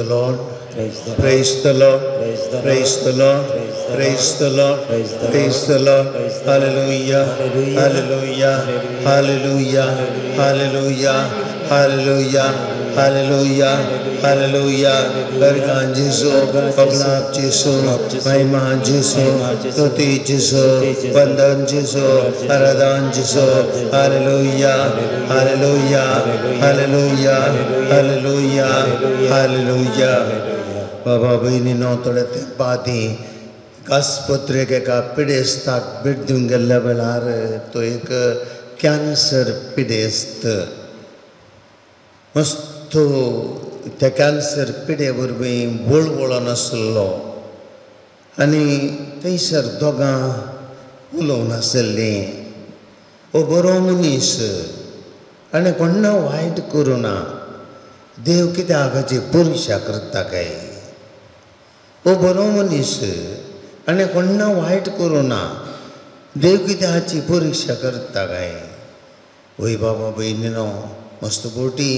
the Lord. Praise the Lord. Praise the Lord. Praise the Lord. Praise the Lord. Hallelujah. Hallelujah. Hallelujah. Hallelujah. Hallelujah. Hallelujah. Hallelujah. Bergan Jesu, Paglap Jesu, Mahima Jesu, Tuti Jesu, Vandan Jesu, Aradan Jesu. Hallelujah. Hallelujah. Hallelujah. Hallelujah. Hallelujah. Baba bhayni no todete pati kaspotre ke ka pidestak birdungella belar to ek cancer pidest मस्तो त्या cancer पिडे वरवीं बोळवळो नासलो आनी थंयसर दोगां उलोवन आसलीं हो बरो मनीस आनी कोण्णा वायट करूं ना देव कित्याक हाची परिक्षा करता काय हो बरो मनीस आनी कोण्णा वायट करूं ना देव कित्याक हाची परिक्षा करता काय वय बाबा भयणीनो मस्त बोटी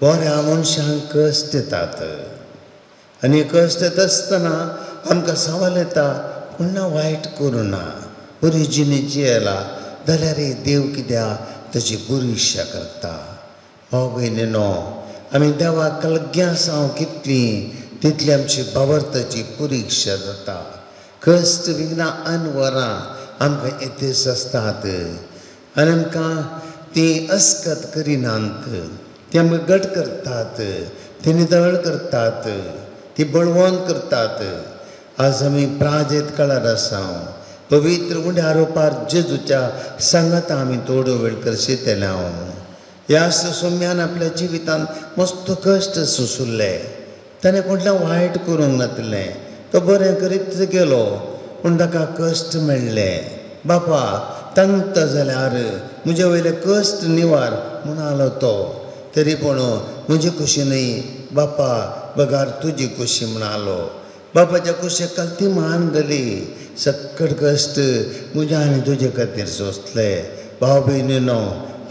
बऱ्या मनशांक कश्ट येतात आनी कश्ट येता आसतना आमकां सवाल येता कोण्णा वायट करूं ना बरी जिणेची येला जाल्यार देव कित्याक ताची परिक्षा करता भाव भयणीनो आमी देवाक कलग्या साव कितली तितली आमची भावार्थाची परिक्षा जाता कश्ट विघ्नां आनी वरां आमकां येतेच आसतात आनी आमकां ती अस्कत करिनात ती आमकां घट करतात ती नितळ करतात ती बळवण करतात आज आमी प्राजेत काळार आसा पवित्र उंड्या रोपार जेजूच्या सांगात आमी थोडो वेळ करशेतले हांव ह्या सौम्यान आपल्या जिवितांत मस्त कश्ट सोंसुल्ले ताणें कोणा वायट करूंक नातलें तो बरें करीत गेलो पूण ताका कश्ट मेळ्ळे बापा तंगता जाल्यार म्हजे वयले कश्ट निवार म्हणालो तो तरी पूण म्हजे कुशीनय बापा बगार तुजी कुशी म्हणालो बापाच्या कुशेक कल्ती मान गली सक्कट कश्ट म्हज्या आनी तुजे खातीर सोंसले भाव भयणीनो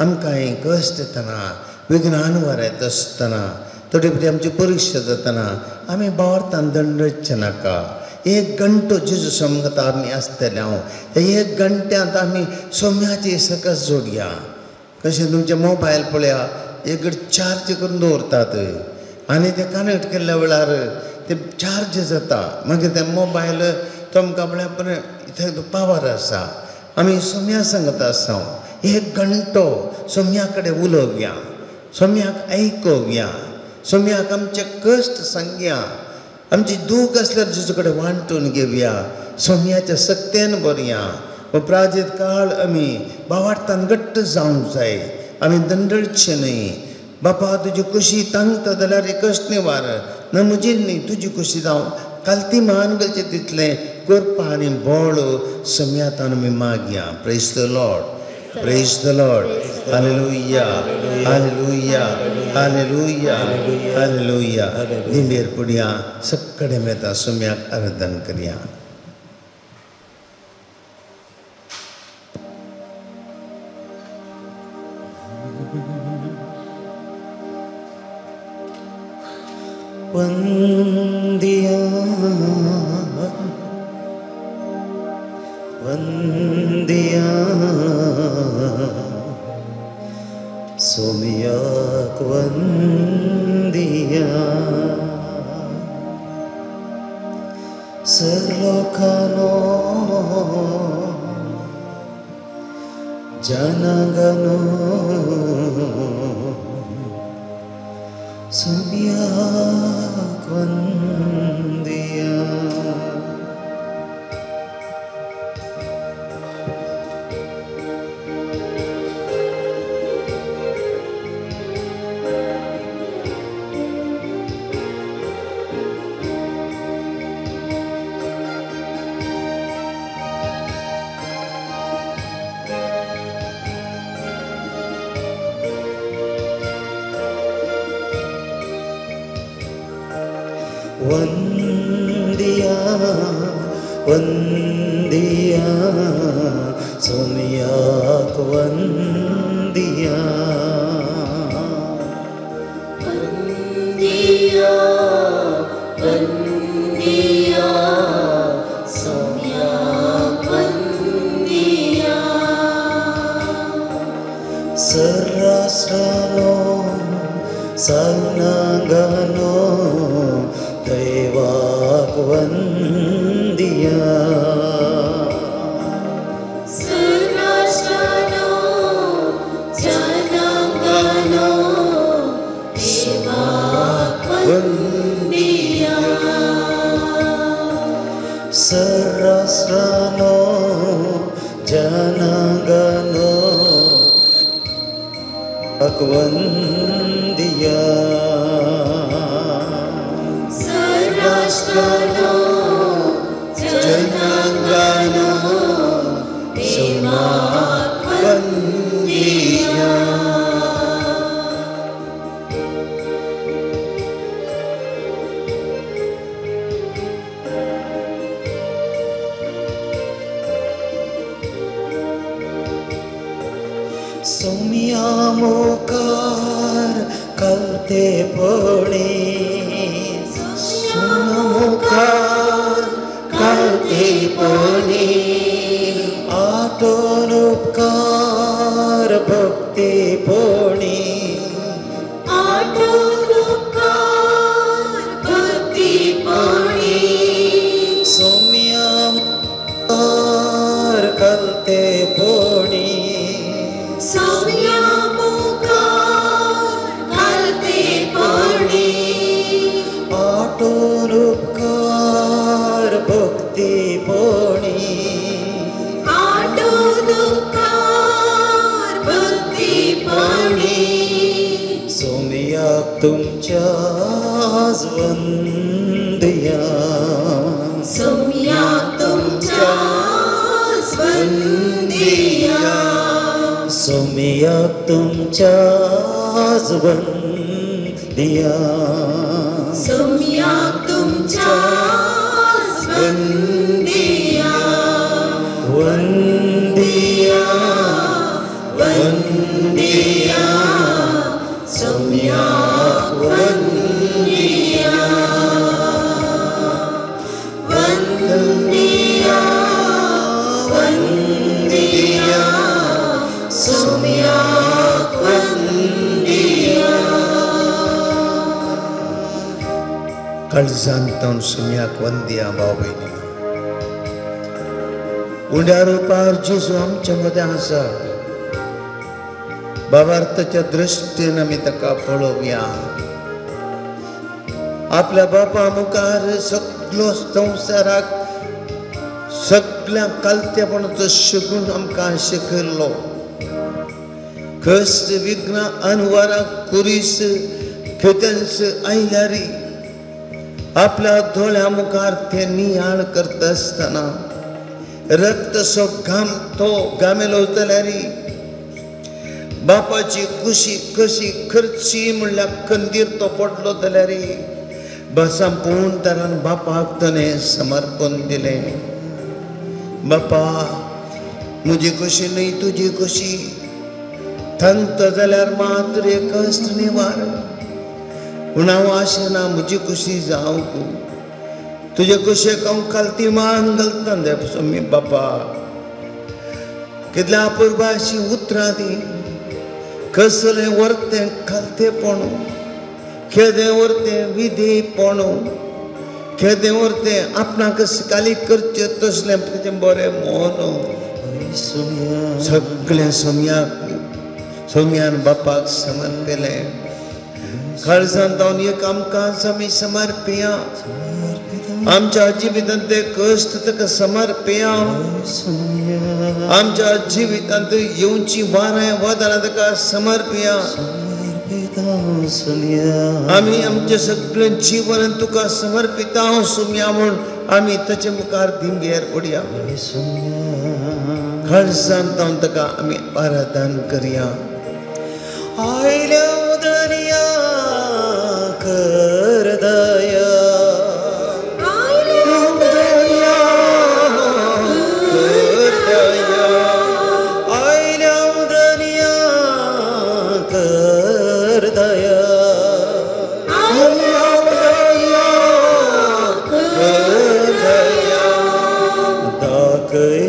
आमकांय कश्ट येतना विघ्नान वर येता आसतना थोडी बरी आमची परिक्षा जातना आमी भावार्थान दंडचे नाका एक घंटो जेजू समगत आमी आसतले हांव एक घंट्यांत आमी सोम्याची सकस जोडया कशें तुमचे मोबायल पळया एक चार्ज करून दवरतात आनी ते कनेक्ट केल्ल्या वेळार ते चार्ज जाता मागीर ते मोबायल तुमकां म्हळ्यार बरें पावर आसा आमी सोम्या सांगता आसा एक घंटो सोम्या कडेन उलोवया सोम्याक आयकोवया सोम्याक आमचे कश्ट सांगया आमची दूख आसल्यार जेजू कडेन वांटून घेवया सोम्याच्या सक्तेन बरया हो प्राजेत काळ आमी भावार्थान घट्ट जावंक जाय आमी दंडळचे न्ही बापा तुजी कुशी तांगता जाल्यार कश्ट निवार ना म्हजी न्ही तुजी कुशी जावं कालती मान गलचे तितलें करपा आनी बोळ सोम्यातान आमी मागया praise the Lord Praise the Lord. Hallelujah. Hallelujah. Hallelujah. Hallelujah. निंबेर पुडिया सक्कडे मेता सोम्याक आराधन करिया वंदिया वंदिया सोम्याक वंदिया सर्लोकानो जनगनो सोम्याक वंदिया वंदिया वंदिया सोम्याक वंदिया वंदिया वंदिया सर्वश्रानो जनांगनो देवाक वंदिया सर्वश्रानो जनांगनो वंदिया सर्वश्रानो जनांगनो देवाक वंदिया सौम्यामोकार कलते पणे सौम्यामोकार कलते पणे आठवण उपकार भक्ती पणे आठवणुकार भक्तीपणे सौम्यामोकार कलते पणे सौम्यामोकार कल्पेपणे आठवण उपकार भक्ती पणे आठवणुकार भक्तीपणे सौम्याक तुमच्याच वंदया सौम्याक तुमच्याच वंदिया सौम्याक तुमच्याच वंदया सौम्याक तुमच्याच वंदिया वंदया वंदिया सौम्याक वंदिया वंदिया वंदिया सौम्याक वंदिया काळजांतवन सुम्याक वंदिया भाव भयणी उंड्या रुपार जेजू आमच्या मदें आसा भावार्थाच्या दृश्टीन आमी ताका पळोवया आपल्या बापा मुखार सगळो संवसाराक सगळ्या कालतेपणाचो शगून आमकां शिकयल्लो कश्ट विघ्न अनवरां कुरीस खेतन्स आयल्यारी आपल्या दोळ्या मुखार ते नियाळ करता आसतना रक्त सो घाम तो घामेलो जाल्यारी बापाची कुशी कशी खर्ची म्हणल्यार खंदीर तो पडलो जाल्यारी बसा पोवन तरान बापाक ताणें समर्पण दिलें बापा म्हजी कशी न्हय तुजी कशी थंत जाल्यार मात्र कश्ट निवार पूण हांव आशेना म्हजी कशी जावंक तुजे कशेक हांव कालती मान घालता देवस्वामी बापा कितल्या अपुर्बा अशी उतरां दी कसलें वर्तें कालतेपण केदें वर्तें विधेयपण केदें वर्तें आपणाक काली करचें तसलें तुजें बरें मोन सगळें सौम्यान बापाक समर्पिलें काळजांत हांव एक आमकां आमी समर्पिया आमच्या जिवितांत ते कश्ट ताका समर्पिया आमच्या जिवितांत येवची वारें वदां ताका समर्पिया आमी आमचें सगळें जीवन तुका समर्पिता सुम्या म्हूण आमी ताचे मुखार दिंगेर पडया काळजांत हांव ताका आमी आराधन करया आयल्या दर्या कर दया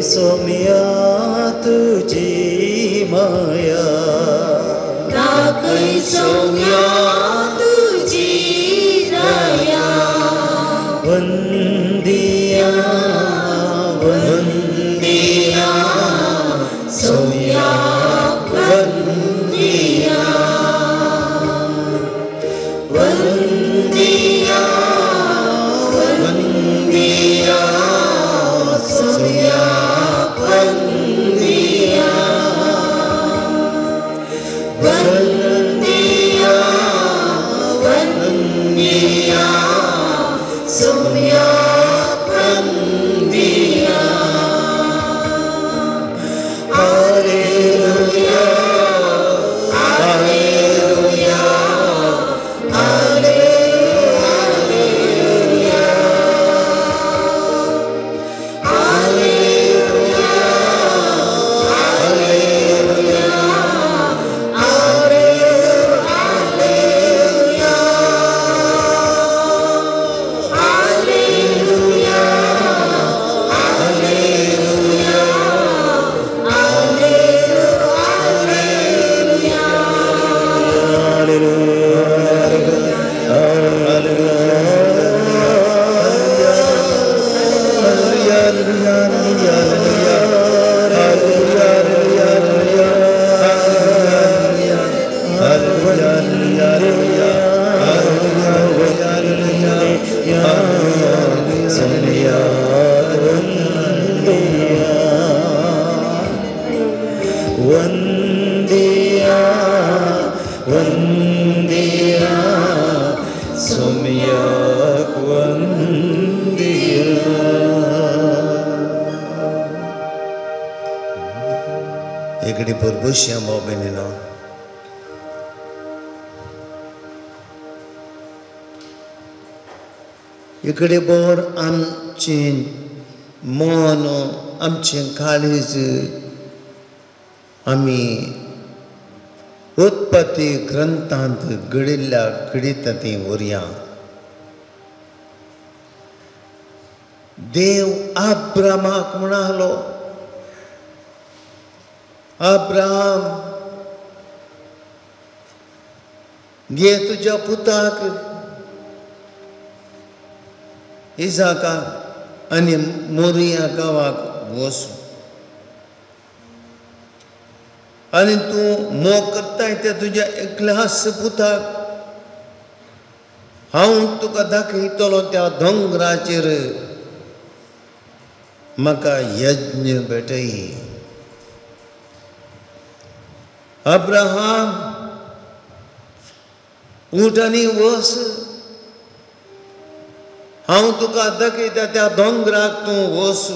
सौम्या तुझी माया सौम्या तुझी दया वंदया वंदिया वंदिया सुम्याक वंदिया इकडे परबुश्या मोबिनीनो इकडे बोर आमचे मन आमचे काळीज आम्ही उत्पत्ती ग्रंथांत घडिल्ल्या घडीत ती उरया देव अब्रामाक म्हणालो अब्राम घे तुझ्या पुताक इसाका आणि मोरिया गावाक वचू आणि तू मोग करताय त्या तुझ्या एकल्यास पुताक हांव तुका दाखयतलो त्या दोंगराचेर म्हाका यज्ञ भेटय अब्राहाम उठ आनी वच हांव तुका दाखयता त्या दोंगराक तूं वच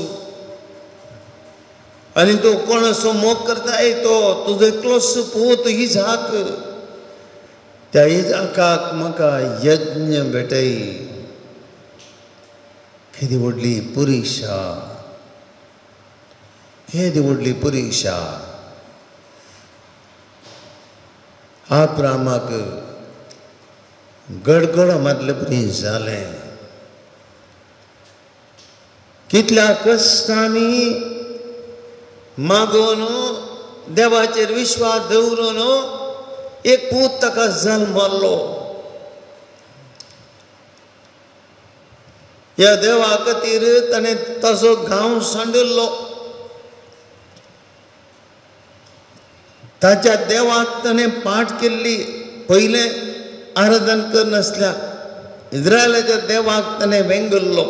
आनी तो कोण असो मोग करताय तो तुजो एकलोच पूत इसाक त्या इसाकाक म्हाका यज्ञ भेटय केदी व्हडली पुरीशा केदी व्हडली पुरीशा अब्रामाक गडगड मारले परी जालें कितल्या कश्टांनी मागोन देवाचेर विश्वास दवरून एक पूत ताका जल्मलो ह्या देवा खातीर ताणें ताचो गांव सांडलो ताच्या देवाक ताणें पाठ केल्ली पयलें आराधन करनासल्या इस्रायलाच्या देवाक ताणें वेंगल्लो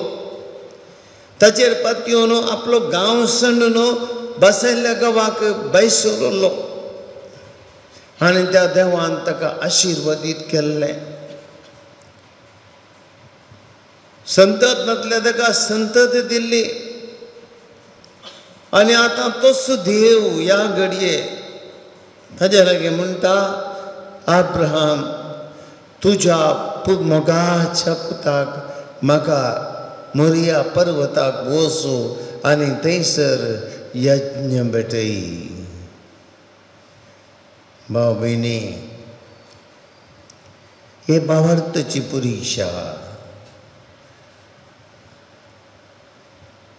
ताचेर पातयेवन आपलो गांव सांडून बसयल्ल्या गांवाक बैसरलो आनी त्या देवान ताका आशिर्वादीत केल्लें संतत ताका संतत दिल्ली आनी आतां तोच देव ह्या घडये ताचे लागी म्हणटा अब्राहम तुज्या मोगाच्या पुताक म्हाका मोरिया पर्वताक वचू आनी थंयसर यज्ञ भेटय भाव भयणी हे भावार्थाची पुरीशा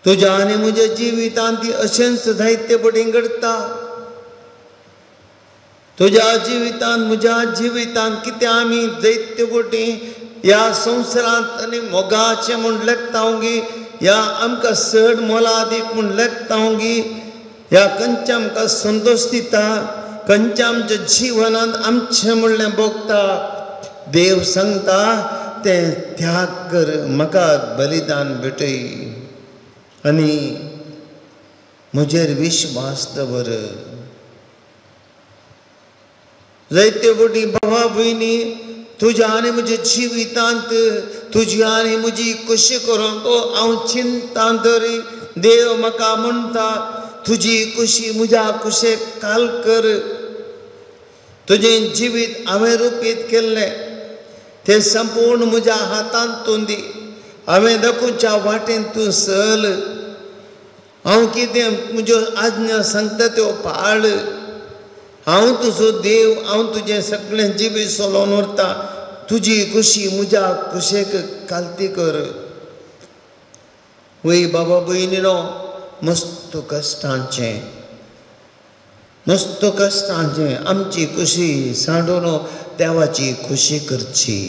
तुज्या आनी म्हज्या जिवितांत ती अशेंच जायते पटीन घडटा तुज्या जिवितांत म्हज्या जिवितांत कितें आमी दैत्य पटी ह्या संवसारांत आनी मोगाचें म्हूण लेखतावगी ह्या आमकां चड मोलादीक म्हूण लेखतावगी ह्या खंयचे आमकां संतोश दिता खंयचे आमच्या जिवनांत आमचें म्हणलें भोगता देव सांगता तें त्याग कर म्हाका बलिदान भेटय आनी म्हजेर विश्वास दवर जायते फावटी भावा भयणी तुज्या आनी म्हज्या जिवितांत तुजी आनी म्हजी कशी करूं गो हांव चिंता तरी देव म्हाका म्हणटा तुजी कुशी म्हज्या कुशेक काल कर. तुजें जिवीत हांवें रुपीत केल्लें तें संपूर्ण म्हज्या हातांत तूं दी. हांवें दाखोवच्या वाटेन तूं चल. हांव कितें म्हज्यो आज्ञा सांगता त्यो पाळ. हांव तुजो देव. हांव तुजें सगळें जिवीत चलोवन व्हरतां. तुजी खुशी म्हज्या कुशेक कालती कर. वय बाबा भयणीनो, मस्त कश्टांचें आमची खुशी सांडून देवाची खुशी करची.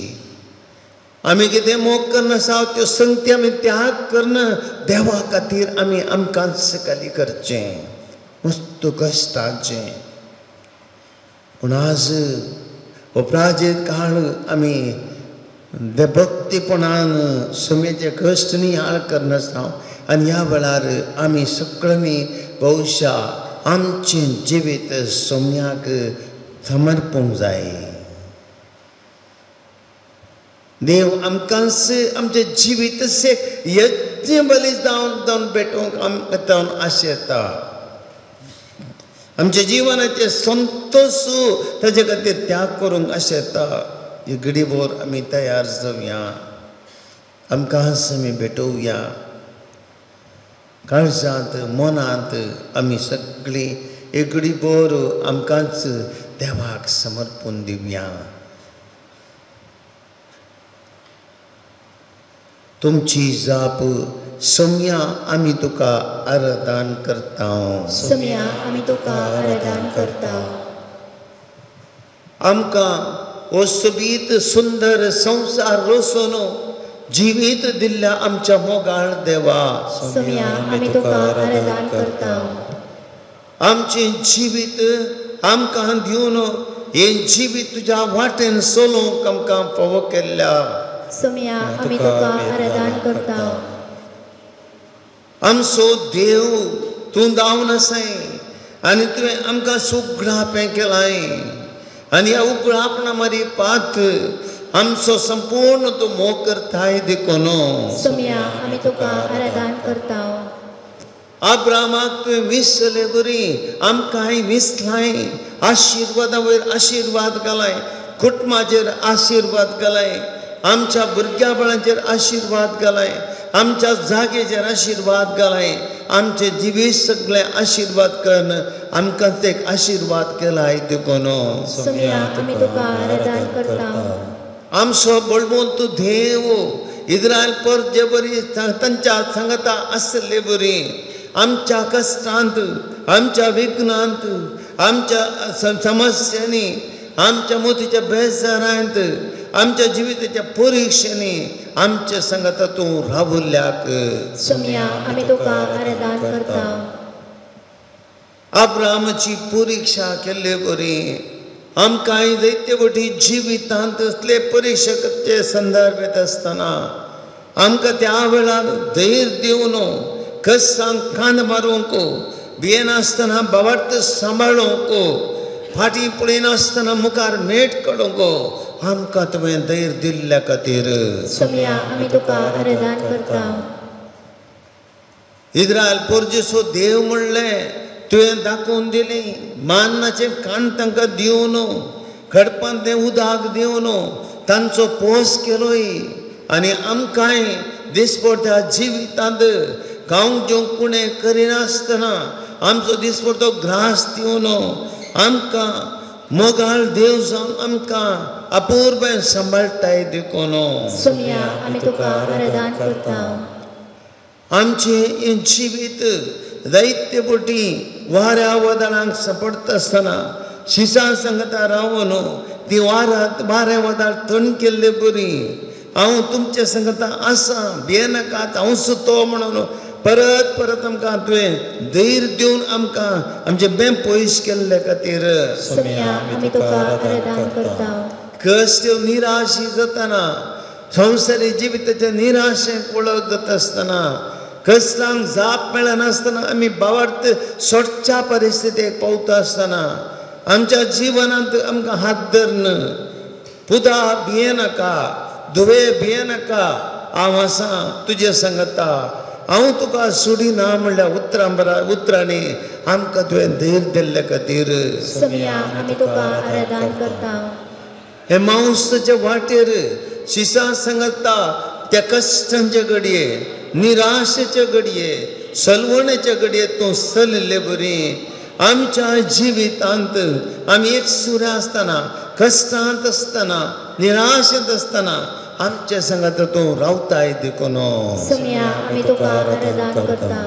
आमी कितें मोग करना साव त्यो संगती आमी त्याग करना देवा खातीर आमी आमकांच खाली करचें. मस्त कश्टांचें. पूण आज अपराजीत काळ आमी भक्तीपणान सुमेचे कश्ट नियाळ करना साव. आनी ह्या वेळार आमी सगळ्यांनी भविश्या आमचें जिवीत सोम्याक समर्पूंक जाय. देव आमकांच आमचें जिवीत यज्ञ बली जावन भेटूंक आमकां आशेता. आमच्या जिवनाचे संतोष ताजे खातीर त्याग करूंक आशेता. ही घडीभर आमी तयार जावया. आमकांच आमी भेटोवया. काळजांत मनांत आमी सगळीं एक घडीभर आमकांच देवाक समर्पून दिवया. तुमची जाप सोम्या आमी तुका आराधन करता. सोम्या आमी तुका आराधन करता. आमकां हो सोबीत सुंदर संसार रोसून जिवीत दिल्ल्या आमच्या मोगाळ देवा, सोम्या आमी तुका आराधन करता. आमचें जिवीत आमकां दिवन हें जिवीत तुज्या वाटेन चलोवंक आमकां फावो केल्ल्या. सोम्या आमी तुका आराधन करता. आमचो देव तूं जावन आसाय आनी तुवें आमकां सुगडापें केलाय. आनी ह्या उगडापणा मरी पात आमचो संपूर्ण तूं मोग करताय देखून. सोम्या आमी तुका आराधन करता. अब्रामाक तुवें विसले बरी आमकांय विसलाय. आशिर्वादा वयर आशिर्वाद घालाय. कुटुंबाचेर आशिर्वाद घालाय. आमच्या भुरग्यापणाचेर आशिर्वाद घालाय. आमच्या जागेचेर आशिर्वाद घालाय. आमचे जिवीत सगळें आशिर्वाद करून आमकां एक आशिर्वाद केलाय देखून. सोम्या आमी तुका आराधन करता. आमचो बळवंत देव इस्रायल परजे बरी तांच्या सांगता आसले बरी आमच्या कश्टांत, आमच्या विघ्नांत, आमच्या समस्यांनी, आमच्या मोतीच्या बेजारांत, आमच्या जिविताच्या परीक्षेनी आमच्या संगता तूं रावल्याक. सोम्या आमी तुका आराधन करता. अब्रामाची परीक्षा केल्ले बरी आमकांय जायते फावटी जिवितांत असले परीक्षेचे संदर्भ येत आसतना आमकां त्या वेळार धैर्य दिवन कश्टांक कान मारूंक, भियेनासतना बाबार्थ सांबाळूंक, फाटीं पळयनासतना मुखार नेट काडूंक आमकां तुवें धैर्य दिल्ल्या खातीर. सोम्या आमी तुका आराधन करता. इस्रायल परजेचो देव म्हणलें तुवें दाखोवन दिली. मान्नाचें काण तांकां दिवन, खडपांत तें उदक दिवन तांचो पोस केलोय. आनी आमकांय दिसपट्या जिवितांत खावंक जेवंक कुणें करिनासतना आमचो दिसपट्टो ग्रास दिवन आमकां मोगाळ देव जावन आमकां अपुर्बें सांबाळटाय देखून. सोम्या आमी तुका आराधन करता. आमचें जिवीत जायते फावटी वाऱ्या वदळांक सांपडटा आसतना शिसां सांगता रावन ती वारें वदाळ थंड केल्ले बरी हांव तुमच्या सांगता आसा, भियेनाकात, हांव सुतो म्हणून परत परत आमकां तुवें धैर्य दिवन आमकां आमचे बें पयस केल्ले खातीर. सोम्या आमी तुका आराधन करता. कश्ट निराशी जातना, संवसारी जिविताच्या निराशेक वळख जाता आसतना, कश्टांक जाप मेळनासतना आमी भावार्थ सोडच्या परिस्थितीक पावता आसतना आमच्या जिवनांत आमकां हात धरन, पुदा भियेनाका, दुवे भिये नाका हांव आसा तुजे सांगता हांव तुका सोडिना म्हणल्यार उतरांनी आमकां तुवें धैर्य दिल्ले खातीर सोम्या आमी तुका आराधन करता हे मांसाच्या वाटेर शिसा सांगता त्या कश्टांचे घडये निराशेचे घडये सलवणेचे घडये तूं चलले बरी आमच्या जिवितांत आमी एक सुरा आसतना कश्टांत आसतना निराशेंत आसतना आमच्या संगत तूं रावताय देखून सोम्या आमी तुका आराधन करता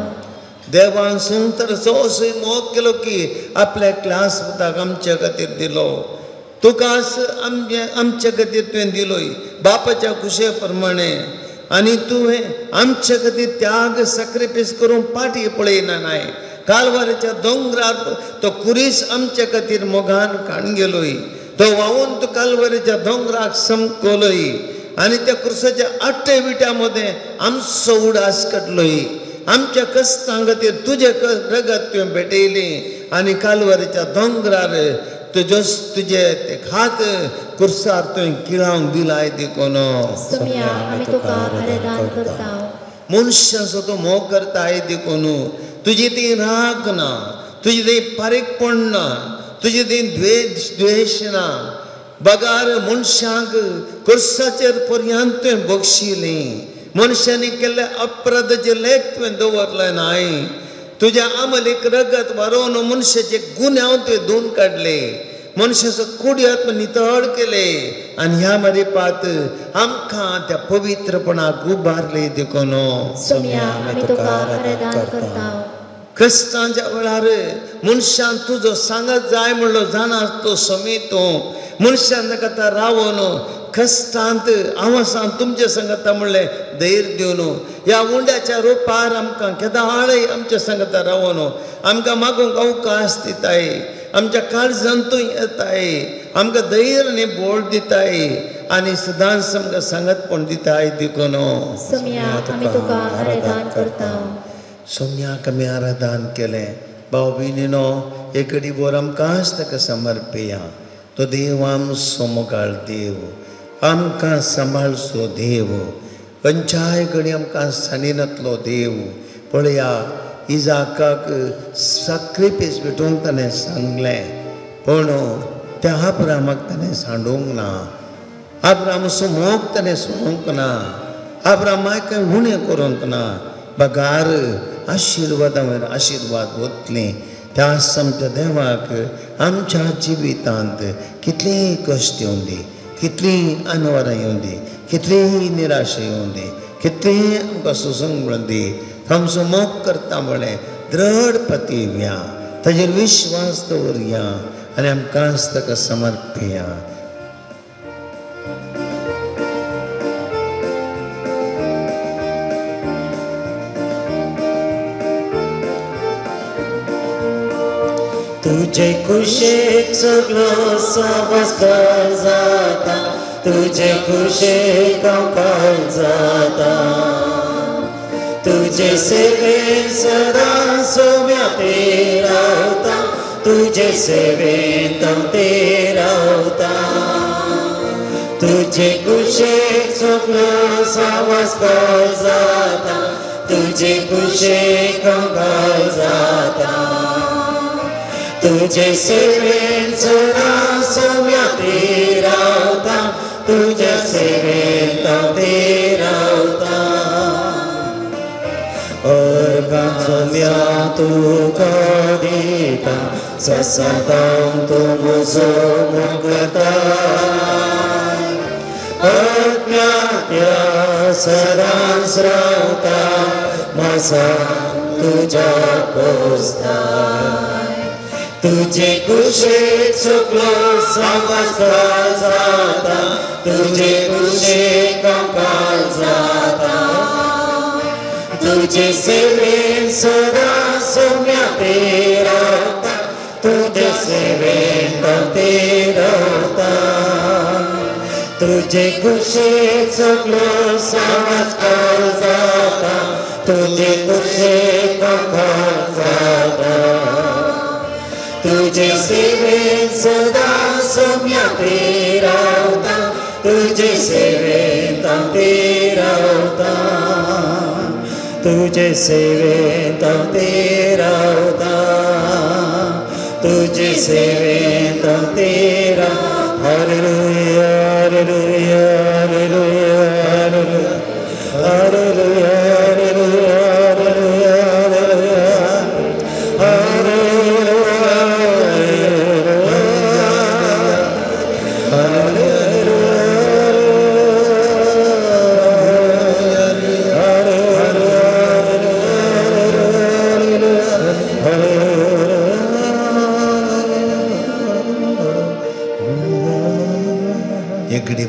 देवान सुंदरसो असोय मोग केलो की आपल्या क्लास पुताक आमच्या खातीर दिलो तुका आमच्या खातीर तुवें दिलोय बापाच्या कुशे प्रमाणे आनी तुवें आमच्या खातीर त्याग सॅक्रिफायस करून फाटी पळयना नाय कालवारेच्या दोंगरार तो कुरीस आमच्या खातीर मोगान काण गेलोय तो वावून तो कालवारेच्या दोंगराक समकलोय आनी त्या क्रुसाच्या 8 विट्या मध्ये आमचो उडास काडलोय आमच्या कश्टां खातीर तुजे रगत तुवें भेटयली आनी कालवारेच्या दोंगरार तुजे ते खात कुर्सार तुवें किळावन दिलाय देखून सोम्या आमी तुका आराधन करता मनशाचो तो मोग करताय देखून तुजी ती राग ना तुजी ती पारीकपण ना तुजी ती द्वेष ना बगार मनशाक कुर्साचेर पर्यंत तुवें बक्षिली मनशांनी केल्ले अपराधाचे लेख तुवें दवरले नाय तुज्या आमलेक रगत व्हरोवन मनशाचे गुन्यांव तुवें धुवन काडले मनशाचो कुड्यात नितळ केले आनी ह्या मारीपात आमकां त्या पवित्रपणाक उबारले देखून सोम्या आमी तुका आराधन करता कश्टांच्या वेळार मनशान तुजो सांगत जाय म्हणलो जाणा तो समीत तूं मनशान ताका रावून कश्टांत हांव आसा तुमच्या सांगता म्हणलें धैर्य दिवन ह्या उंड्याच्या रोपार आमकां केदाळय आमच्या सांगता रावून आमकां मागूंक अवकाश दिताय आमच्या काळजांतूय येताय आमकां धैर्य आनी बोळ दिताय आनी सदांच आमकां सांगतपण दिताय देखून सोम्या आमी तुका आराधन करता सोम्याक आमी आराधन केलें भाव भयणीनो एकडी बोर आमकांच ताका समर्पया तो देव आमचो मोगाळ देव आमकां सांबाळचो देव खंयच्याय घडी आमकां सानिनातलो देव पळया इजाकाक सॅक्रिफायस भेटोवंक ताणें सांगलें पूण त्या अब्रामाक ताणें सांडूंक ना अब्रामाचो मोग ताणें सोडूंक ना अब्रामाक कांय उणें करूंक ना बगार आशिर्वादा वयर आशिर्वाद वतले त्या आमच्या देवाक आमच्या जिवितांत कितलीं कश्ट येवं दी कितलीं अनवरां येवं दी कितलीं निराशा येवं दी कितलीं आमकां सोसूंक म्हणून दी आमचो मोग करता म्हळें दृढ पतिव्या ताजेर विश्वास दवरया आनी आमकांच ताका समर्पया तुझे कुशेक सगळो समजकार जाता तुझे कुशेक अवकाळ जाता तुझे सेवेन सदा सोम्या ते रावता तुझे सेवेन ते रावता तुझे कुशेक सगळो समजकार जाता तुझे कुशेक अवकाळ जाता तुझे सेवेन सदा सोम्या ते रावता तुझे सेवेन ते रावता सोम्या तुका दिता ससतां तूं म्हजो मुक्ता अज्ञात्या सदांच रावता म्हासा तुज्या पोस्तार तुझे कुशेक सगळो समजकार जाता तुझे कुशेक अवकाळ जाता तुझे सेवेन सदा सोम्या ते रावता तुझे सेवेन ते रावता तुझे कुशेक सगळो समजकार जाता तुझे कुशेक अवकाळ जाता तुझे सेवेन सदा सोम्या ते रावता तुझे सेवेन हांव ते रावता तुजे सेवेंत हांव ते रावता तुजे सेवेंत हांव ते रावता hallelujah hallelujah hallelujah hallelujah hallelujah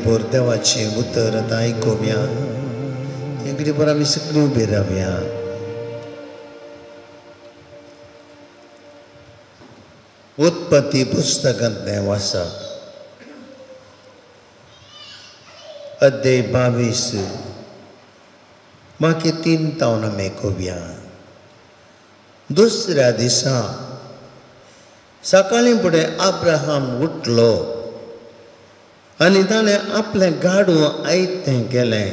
bore देवाचे उतर आता आयकोव्या एकडे बोर आम्ही सगळी उभी रावया उत्पत्ती पुस्तकांतले वाचप अध्याय 22 बाकी 3 तावन आमी आयकोव्या दुसऱ्या दिसा सकाळी फुडें अब्राहम उठलो आनी ताणें आपलें गाडूं आयतें केलें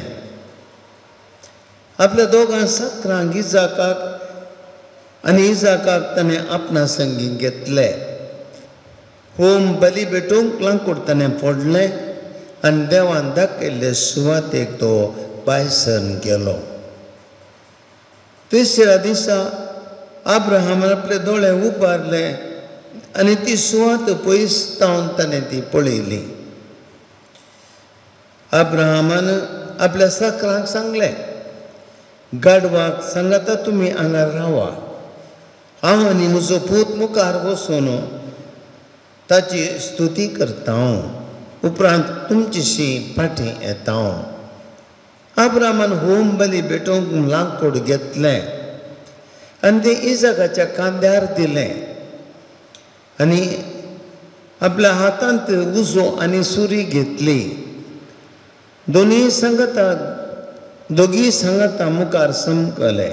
आपल्या दोगां साकरांक इजाकाक आनी इजाकाक ताणें आपणा संगी घेतले होम बली भेटूंक लांकूड ताणें फोडलें आनी देवान दाखयल्ले सुवातेक तो पायसर गेलो तिसऱ्या दिसा अब्राहमान आपले दोळे उबारले आनी ती सुवात पयसतावन ताणें ती पळयली अब्राहमान आपल्या साकरांक सांगलें गाडवाक सांगाता तुमी हांगा रावा हांव आनी म्हजो पूत मुखार वचून ताची स्तुती करता उपरांत तुमचीशी फाटीं येता अब्राहमान होम बली भेटोवंक लांकूड घेतलें आनी तें इजाकाच्या खांद्यार दिलें आनी आपल्या हातांत उजो आनी सुरी घेतली दोगी सांगाता मुखार समकले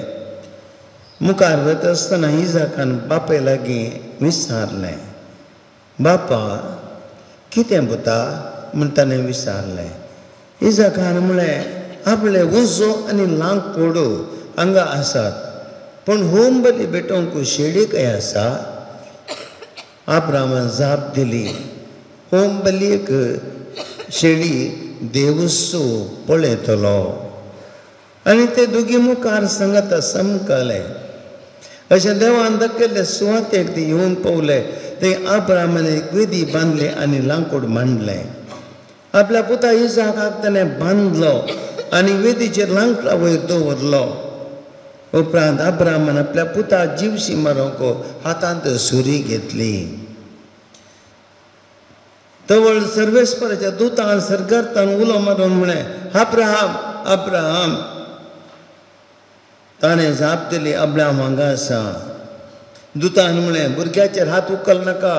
मुखार वता आसतना इजाकान बापाय लागीं विचारलें बापा कितें बुता म्हूण ताणें विचारलें इजाकान म्हळें आपले उजो आनी लांकूड हांगा आसात पूण होम बली भेटोवंक शेळी काय आसा अब्राहमान जाप दिली होम बलयेक शेळी देवूच पळयतलो आनी ते दोगी मुखार सांगाता समकले अशें देवान दाखयल्ले सुवातेक ते येवन पावले ते अब्राहमाने एक वेदी बांदली आनी लांकूड मांडलें आपल्या पुता इजाकाक ताणें बांदलो आनी वेदीचेर लांकडा वयर दवरलो उपरांत अब्राहमान आपल्या पुता जिवशी मारूंक हातांत सुरी घेतली तवळ सर्वेस्पराच्या दुतान सरकारान उलो मारून म्हळें अब्राहम अब्राहम ताणें जाप दिली अब्राहम हांगा आसा दुतान म्हळें भुरग्याचेर हात उखल नाका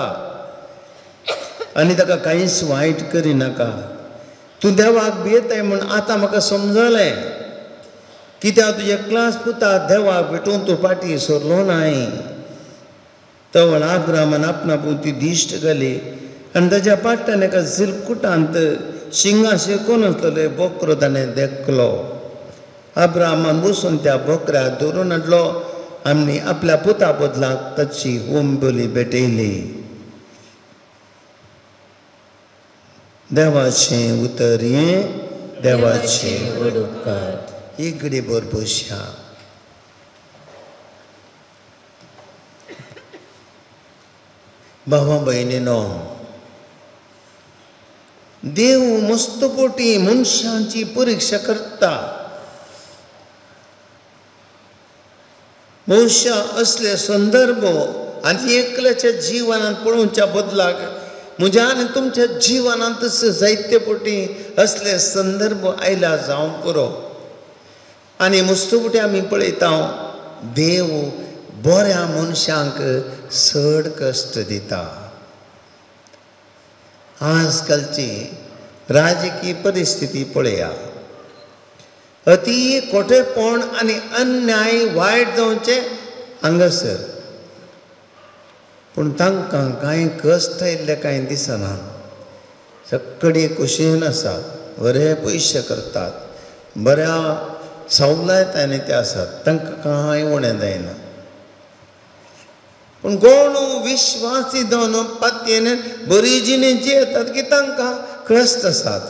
आनी ताका कांयच वायट करिनाका तूं देवाक भियेताय म्हूण आतां म्हाका समजलें कित्याक तुजे एकलाच पुता देवाक भेटून तूं फाटीं सरलो नाय तवळ अब्राहमान आपणा पुती दिश्ट घाली आनी ताच्या पाट्यान एका सिलकुटांत शिंगां शेकोन आसलेले बोकरो ताणें देखलो अब्राहमान बसून त्या बोकऱ्याक धरून हाडलो आनी आपल्या पुता बदलाक ताची होम बली भेटयली देवाचें उतर हें देवाचें वडुकार एक घडी बोर बसया भावा भयणीनो देव मस्तपोटी मनशांची परीक्षा करता बहुशा असले संदर्भ आनी एकल्याच्या जिवनांत पळोवच्या बदलाक म्हज्या आनी तुमच्या जिवनांत जायते फावटी असले संदर्भ आयला जावं पुरो आनी मस्तपोटी आमी पळयता देव बऱ्या मनशांक चड कश्ट दिता आजकालची राजकीय परिस्थिती पळया अति खोटेपण आनी अन्याय वायट जावचे हांगासर पूण तांकां कांय कश्ट येयल्ले कांय दिसना सगळे कुशीन आसात बरे पयशे करतात बऱ्या सवलतांनी ते आसात, तांकां कांय उणें जायना. पूण कोण विश्वासी जावन पातयेन बरी जिणी जियेतात की तांकां कश्ट आसात.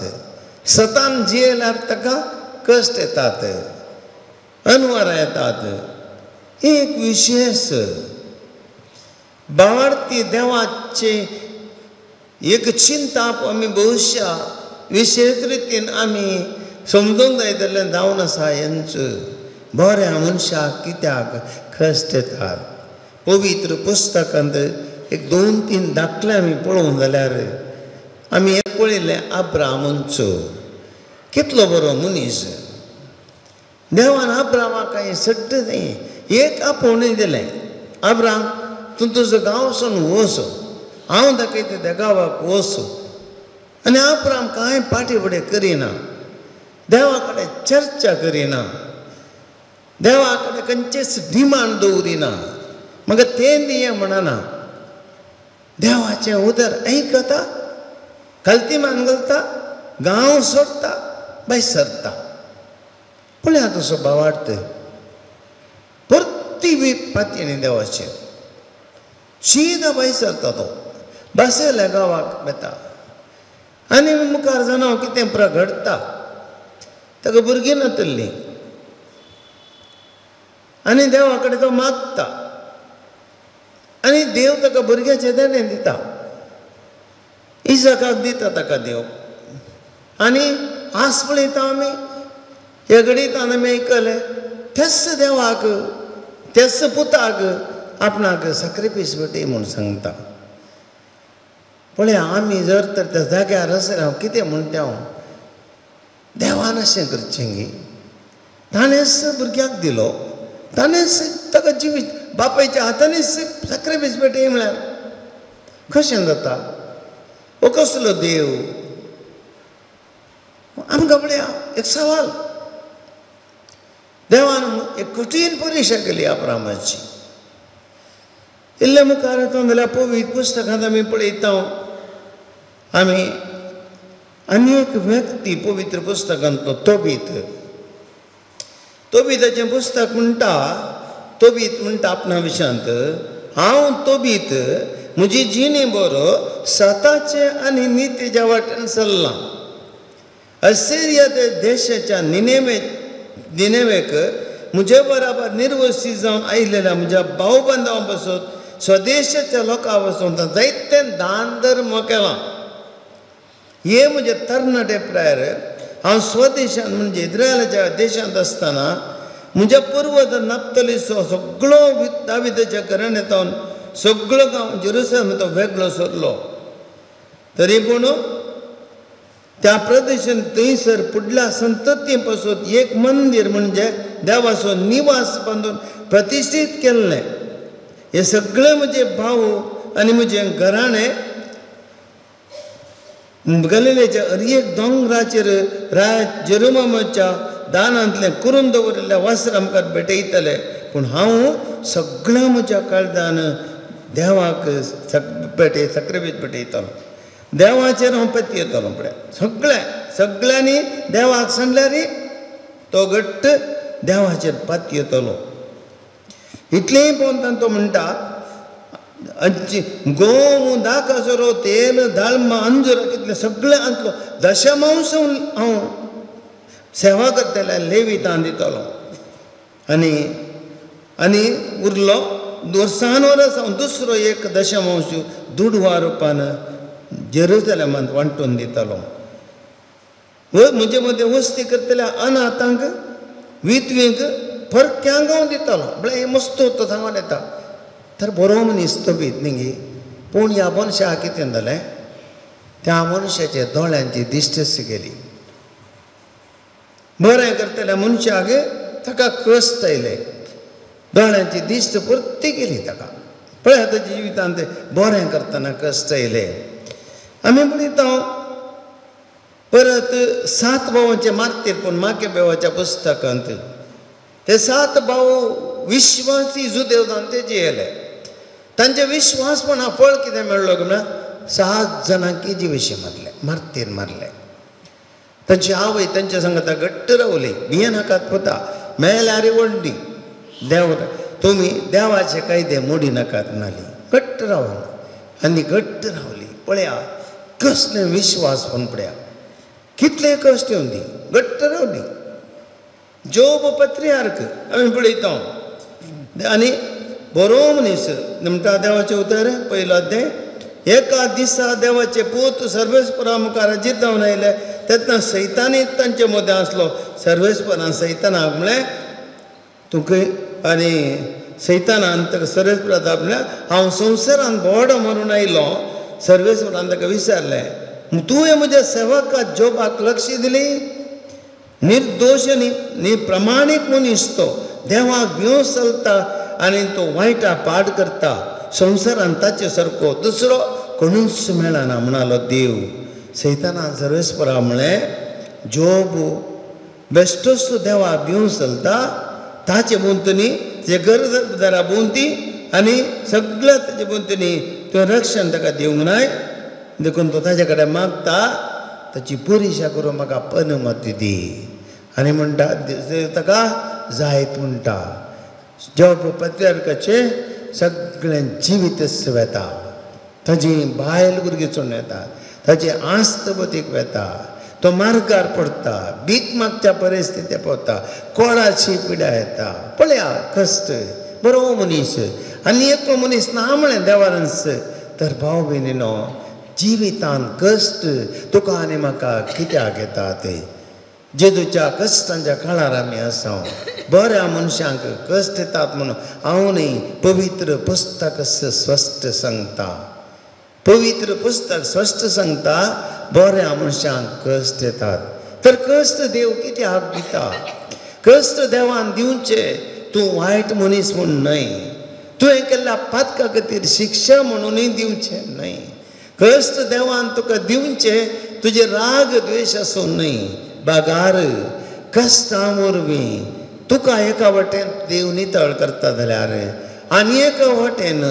सतान जियेल्यार ताका कश्ट येतात, अनवरां येतात. एक विशेष भावार्थी देवाचे एक चिंता आमी भविश्या विशेष रितीन आमी समजूंक जाय जाल्यार जावन आसा हेंच बऱ्या मनशाक कित्याक कश्ट येतात. पवित्र पुस्तकांत एक 2-3 दाखले आमी पळोवंक जाल्यार आमी एक पळयलें अब्राहामाचो. कितलो बरो मनीस. देवान अब्राहामाक कांय सड्ड न्ही, एक आपोवणें दिलें. अब्राहाम तूं तुजो गांव सोडून वच, हांव दाखयता त्या गांवाक वच. आनी अब्राहाम कांय फाटीं फुडें करिना, देवा कडेन चर्चा करिना, देवा कडेन खंयचेच डिमांड दवरिना, म्हाका तें दिये म्हणना. देवाचें उदर आयकता, खालतीमान घालता, गांव सोडटा, भायर सरता. पळया तसो भावार्थ परती पातयेनी देवाचेर सीदा भायर सरता. तो बसयल्या गांवाक येता आनी मुखार जाणा कितें प्रगडटा. ताका भुरगीं नातल्लीं आनी देवा कडेन तो मागता आनी देव ताका भुरग्याचें देणें दिता. इसाकाक दिता ताका देव. आनी आस पळयता आमी हे घडींतान आमी आयकलें तेच देवाक तेच पुताक आपणाक सॅक्रिफायस भेटय म्हूण सांगता. पळया आमी जर तर त्या जाग्यार आसले हांव कितें म्हणटा, हांव देवान अशें करचें गी. ताणेंच भुरग्याक दिलो, ताणेंच ताका जिवीत बापायच्या हातांनीच सॅक्रिफायस भेटय म्हळ्यार कशें जाता? हो कसलो देव? आमकां पळया एक सवाल. देवान एक कठीण परिक्षा केली अब्राहामाची. इल्ले मुखार येता जाल्यार पवित्र पुस्तकांत आमी पळयता, आमी आनी एक व्यक्ती पवित्र पुस्तकांतलो तोबीताचें पुस्तक म्हणटा, तोबीत म्हणटा आपणा विशयांत, हांव तोबीत म्हजी जिणी बरो सताचे आनी नितेच्या वाटेन चल्लां. असिरिया देशाच्या निनेवेक म्हजे बराबर निर्वसी जावन आयिल्ल्या म्हज्या भाव बांदवा पासून स्वदेशाच्या लोकां पासून जायतें दान धर्म केलां. हे म्हजे तरणाटे प्रायर हांव स्वदेशांत म्हणजे इस्रायलाच्या देशांत आसतना म्हज्या पुर्वज नप्तलीचो सगळो दाविदाच्या घराण्यांतल्यान सगळो गांव जेरुसलेम तो वेगळो सरलो. तरी पूण त्या प्रदेशांत थंयसर फुडल्या संतती पासून एक मंदीर म्हणजे देवाचो निवास बांदून प्रतिश्ठीत केल्लें. हे सगळे म्हजे भाव आनी म्हजें घराणें गलिलेच्या एक दोंगराचेर जेरुसलेमाच्या दानांतलें करून दवरिल्ल्या वस्त्र आमकां भेटयतले. पूण हांव सगळ्या म्हज्या काळजान देवाक सॅक्रिफायस भेटयतलो. देवाचेर हांव पती येतलो. पळय सगळ्यांनी देवाक सांडल्यार तो घट्ट देवाचेर पती येतलो. इतलेंय पळोवन तो म्हणटा, गोव दाखसरो तेल दाळमां अंजूर कितलें सगळें आंतलो दशमांश हांव सेवा करतल्या लेवितां दितलो. आनी उरलो वर्सान वर्स हांव दुसरो एक दशमांश दुडवा रुपान जेरुसलेमांत वांटून दितलो. म्हजे मदें वस्ती करतल्या अनाथांक विधवेक फरक्यांक हांव दितलो. म्हळ्यार हें मस्त तो सांगून येता. तर बरो मनीस तोबीत न्ही. पूण ह्या मनशाक कितें जालें, त्या मनशाच्या दोळ्यांची दिश्ट गेली. बरें करतल्या मनशाक ताका कश्ट आयले, दोळ्यांची दिश्ट परती गेली ताका. पळय ताच्या जिवितांत बरें करतना कश्ट आयले. आमी पळयता परत 7 भावांचे मार्तीर पूण माकेबेवाच्या पुस्तकांत ते 7 भाव विश्वासी जुदेव जावन ते जियेले. तांचे विश्वासपणा फळ कितें मेळ्ळो म्हळ्यार 6 जाणांकी जिवेशी मारले, मार्तीर मारले. तांची आवय तांच्या सांगता घट्ट रावली भियेन हाकात पोता मेल्यार व्हडली देव तुमी देवाचे कायदे मोडी नाकात नाली घट्ट रावली आनी घट्ट रावली पळया कसले विश्वास पण पळया कितले कश्ट येवन दी घट्ट रावली जोब पत्रियार्क आमी पळयता आनी बरो मनीस म्हणटा देवाचें उतर पयलो अध्याय एका दिसा देवाचे पूत सर्वेस्परा मुखार हाजीर जावन आयले तेन्ना सैतानी तांचे मदें आसलो सर्वेस्परान सैतानाक म्हळें तुका आनी सैतानान ताका सर्वेस्पराक आपल्या हांव संवसारान बोवाडो मारून आयलो सर्वेस्परान ताका विचारलें तुवें म्हज्या सेवका जोबाक लक्ष दिली निर्दोश न्ही प्रमाणीक मनीस तो देवाक भिवून चलता आनी तो वायटा पाड करता संवसारान ताचे सारको दुसरो कोणूच मेळना म्हणालो देव सैतानान सर्वेस्परा म्हळें जोब बेश्टोच देवा भिवून चलता ताचे बोंतनी जे गरजदारा बोंती आनी सगळ्या ताचे बोंतनी तुवें रक्षण ताका दिवंक नाय देखून तो ताजे कडेन मागता ताची पुरीशा करून म्हाका अनुमती दी आनी म्हणटा ताका जायत म्हणटा जोब पत्रियार्काचे सगळें जिवीत वेता ताजी बायल भुरगीं चोडून येता ताची आस्त बतीक वेता तो मार्गार पडटा भीक मागच्या परिस्थिती पावता कोळाची पिड्या येता पळया कश्ट बरो मनीस आनी एकलो मनीस ना म्हळें देवारस तर भाव भयणीनो जिवितान कश्ट तुका आनी म्हाका कित्याक येतात जेजूच्या कश्टांच्या काळार आमी आसा बऱ्या मनशांक कश्ट येतात म्हणून हांव न्ही पवित्र पुस्तक स्पश्ट सांगता पवित्र पुस्तक स्पश्ट सांगता बऱ्या मनशांक कश्ट येतात तर कश्ट देव कित्याक दिता कश्ट देवान दिवचे तूं वायट मनीस म्हूण न्हय तुवें केल्ल्या पातका खातीर शिक्षा म्हणूनय दिवचें न्हय कश्ट देवान तुका दिवचे तुजे राग द्वेश आसूं न्हय बागार कश्टां वरवीं तुका एका वटेन देव नितळ करता जाल्यार आनी एका वटेन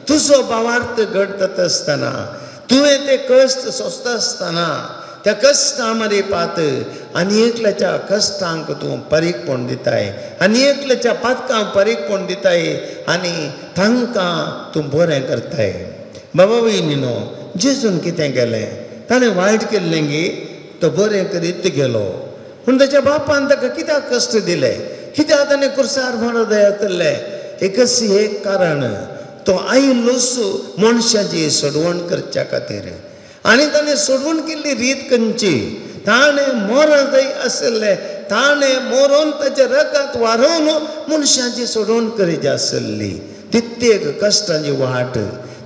तुजो भावार्थ घडत आसतना तुवें ते कश्ट सोंसता आसतना त्या कश्टां मरे पात आनी एकल्याच्या कश्टांक तूं परीकपण दिताय आनी एकल्याच्या पातकांक परीकपण दिताय आनी तांकां तूं बरें करताय बाबा भयणीनो जेजून कितें केलें ताणें वायट केल्लें गे तो बरें करीत गेलो पूण ताच्या बापान ताका कित्याक कश्ट दिले कित्याक ताणें कुर्सार म्हणो दया केल्लें एकच एक कारण तो आयिल्लोच मनशाची सोडवण करच्या खातीर आनी ताणें सोडवण केल्ली रीत खंयची ताणें मरण जाय आसलें ताणें मरून ताच्या रगांत वारोवन मनशाची सोडवण करीत आसली कित्येक कश्टांची वाट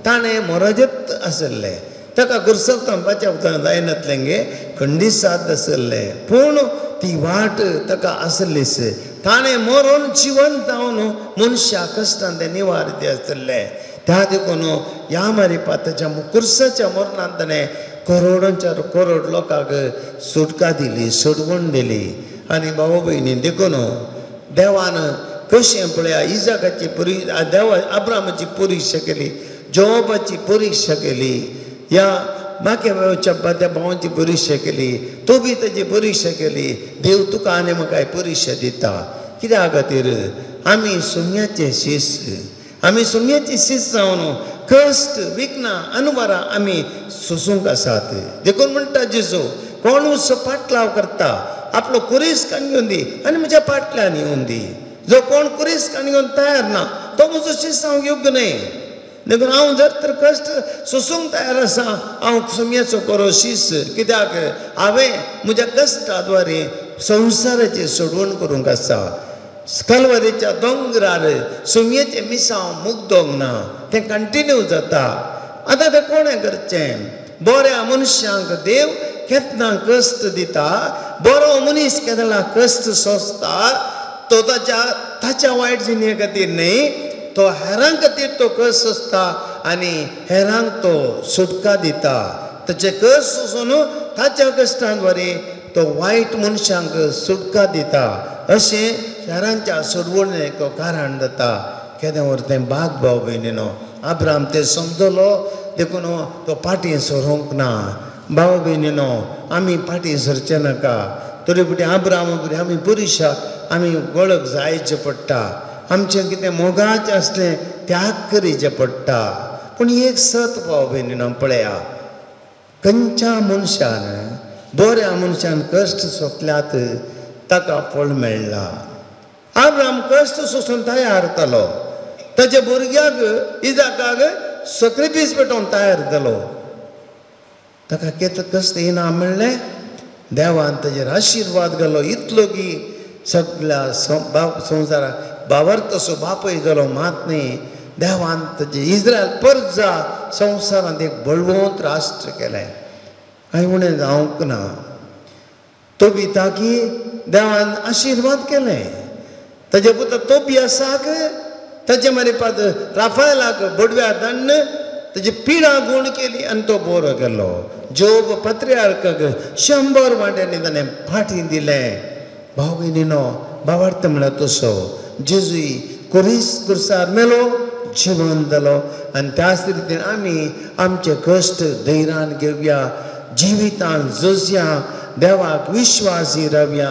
ताणें मरजत आसलें ताका गुरसर थांबपाचें जायनासलें गे खंडीत साद आसलें पूण ती वाट ताका आसलीच ताणें मरून जिवन जावन मनशा कश्टान तें निवार आसलें त्या देखून ह्या मारिपाताच्या कुर्साच्या मरणान ताणें करोडांच्या करोड लोकांक सुटका दिली सोडवण दिली आनी भाव भयणी देखून देवान कशें पळया इजाकाची देवा अब्रामाची परीक्षा केली जोबाची परीक्षा केली या माके त्या भावांची परीक्षा केली तो बी ताची परीक्षा केली देव तुका आनी म्हाका परीक्षा दिता कित्या खातीर आमी सुम्याचे शीस आमी सुम्याची शीस जावन कश्ट विघ्नां अनवरां आमी सोसूंक आसात देखून म्हणटा जेजू कोणूच पाटलाव करता आपलो कुरीस काण घेवन दी आनी म्हज्या पाटल्यान येवन दी जो कोण कुरीस काण घेवन तयार ना तो म्हजो शीस हांव घेवंक न्हय देखून हांव जर तर कश्ट सोसूंक तयार आसा हांव सुम्याचो करो शीस कित्याक हांवें म्हज्या कश्टा द्वारे संवसाराची सोडवण करूंक आसा कलवरीच्या दोंगरार सुम्येचें मिसांव मुग्दोंक ना तें कंटिन्यू जाता आतां तें कोणें करचें बऱ्या मनशांक देव केन्ना कश्ट दिता बरो मनीस केन्ना कश्ट सोंसता तो ताच्या वायट जिणे खातीर न्हय तो हेरां खातीर तो कश्ट सोंसता आनी हेरांक तो सुटका दिता ताचे कश्ट सोंसून ताच्या कश्टां द्वारे तो वायट मनशांक सुटका दिता अशें हेरांच्या सोडवणेक कारण जाता केदें व्हर बाग भाव भयणीनो अब्राम तें समजलो देखून तो पाटी सोरोंक ना भाव भयणीनो आमी फाटीं सरचे नाका. तरी पुटी आब्राम बरी आमी बरीशा आमी वळख जायचें पडटा. आमचें कितें मोगाचें असलें त्याग करीचें पडटा. पूण एक सत भाव भयणीनो पळया, खंयच्या मनशान बऱ्या मनशान कश्ट सोंसल्यात ताका फळ मेळ्ळा. आब्राम कश्ट सोंसून तयार जालो. ताच्या भुरग्याक इजाकाक सॅक्रिफीस पेटोवन तयार जालो. ताका कितलें कश्ट इनाम मेळ्ळें? देवान ताजेर आशिर्वाद घालो इतलो की सगळ्या संवसाराक बावर तसो बापूय जालो मात न्ही. देवान ताजे इस्रायल परजा संवसारांत एक बळवंत राष्ट्र केलें. कांय उणें जावंक ना. तोबिताकी देवान आशिर्वाद केलें. ताजे पुता तोबियासाक ताचे मारीपात राफायलाक बडव्या दंड ताची पिडा गूण केली आनी तो बरो गेलो. जोब पत्र्यार्काक 100 वांट्यांनी ताणें फाटीं दिलें. भाव भयणीनो भावार्थ म्हळ्यार तसो जेजूय कोरीस कुर्सार मेलो जिवंत जालो. आनी त्याच रितीन आमी आमचे कश्ट धैर्यान घेवया, जिवितान जगया, देवाक विश्वासी रावया.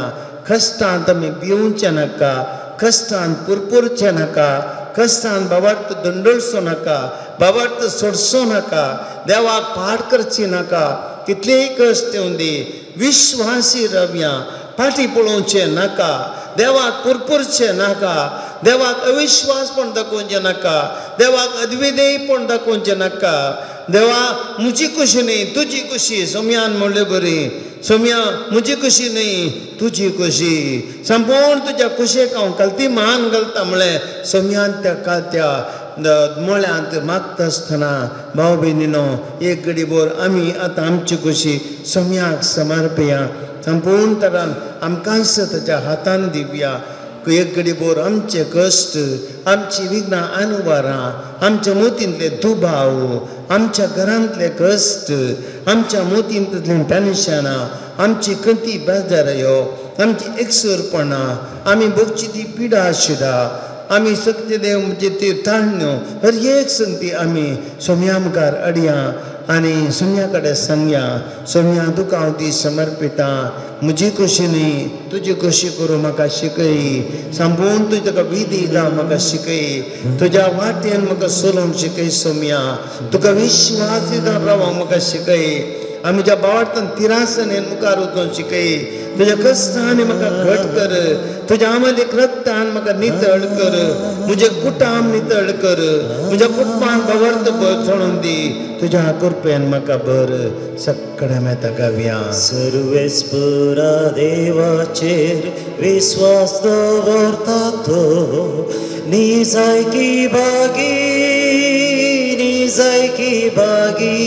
कश्टांत आमी भिवूंचे नाका, कश्टांत पुरपुरचे नाका, कश्टांत बाबार्थ दंडळचो नाका, बाबार्थ सोडचो नाका, देवाक पाड करची नाका. कितलेय कश्ट येवन दी, विश्वासी रावया, फाटीं पळोवचें नाका, देवाक पुरपुरचें नाका, देवाक अविश्वासपण दाखोवचें नाका, देवाक अद्विदेयपण दाखोवचें नाका. देवा म्हजी खुशी न्ही तुजी खुशी. सोम्यान म्हणलें बरी, सोम्या म्हजी खुशी न्ही तुजी खुशी. संपूर्ण तुज्या कुशेक हांव कल्ती मान घालता म्हळें सोम्यान त्या मोळ्यांत मागता आसतना. भाव भयणीनो एक घडी भर आमी आतां आमची खुशी सोम्याक समर्पया. संपूर्ण तरान आमकांच ताच्या हातान दिवया. एक घडी भर आमचे कश्ट, आमची विघ्नां अनुवारां, आमच्या मोतींतले दुबाव, आमच्या घरांतले कश्ट, आमच्या मोतींतलीं टेन्शनां, आमची कंती बेजारायो, आमची एकसरपणां, आमी भोगची ती पिडा शिडा, आमी सत्य देव म्हणजे ती ताळण्यो हर एक संगती आमी सोम्या मुखार हाडया आनी सोम्या कडेन सांगया. सोम्या तुका हांव ती समर्पिता. म्हजी खुशी न्ही तुजी खुशी करूं म्हाका शिकय. संपूर्ण तुजी ताका विधी लाव म्हाका शिकय. तुज्या वाटेन म्हाका चलोवंक शिकय सोम्या. तुका विश्वासीदार रावंक म्हाका शिकय. आमी ज्या भावार्थान तिरासनेन मुखार वचूंक शिकय. तुज्या कश्टांनी म्हाका घट कर. तुज्या आमलीक रक्तान म्हाका नितळ कर. म्हजे कुटाम नितळ कर. म्हज्या कुटुंबाक भावार्थ सोडून दी. तुज्या कृपेन म्हाका भर. सगळ्या मेता गावया. सर्वेस्परा देवाचेर विश्वास दवरता तो निजायकी बागी, निजायकी बागी.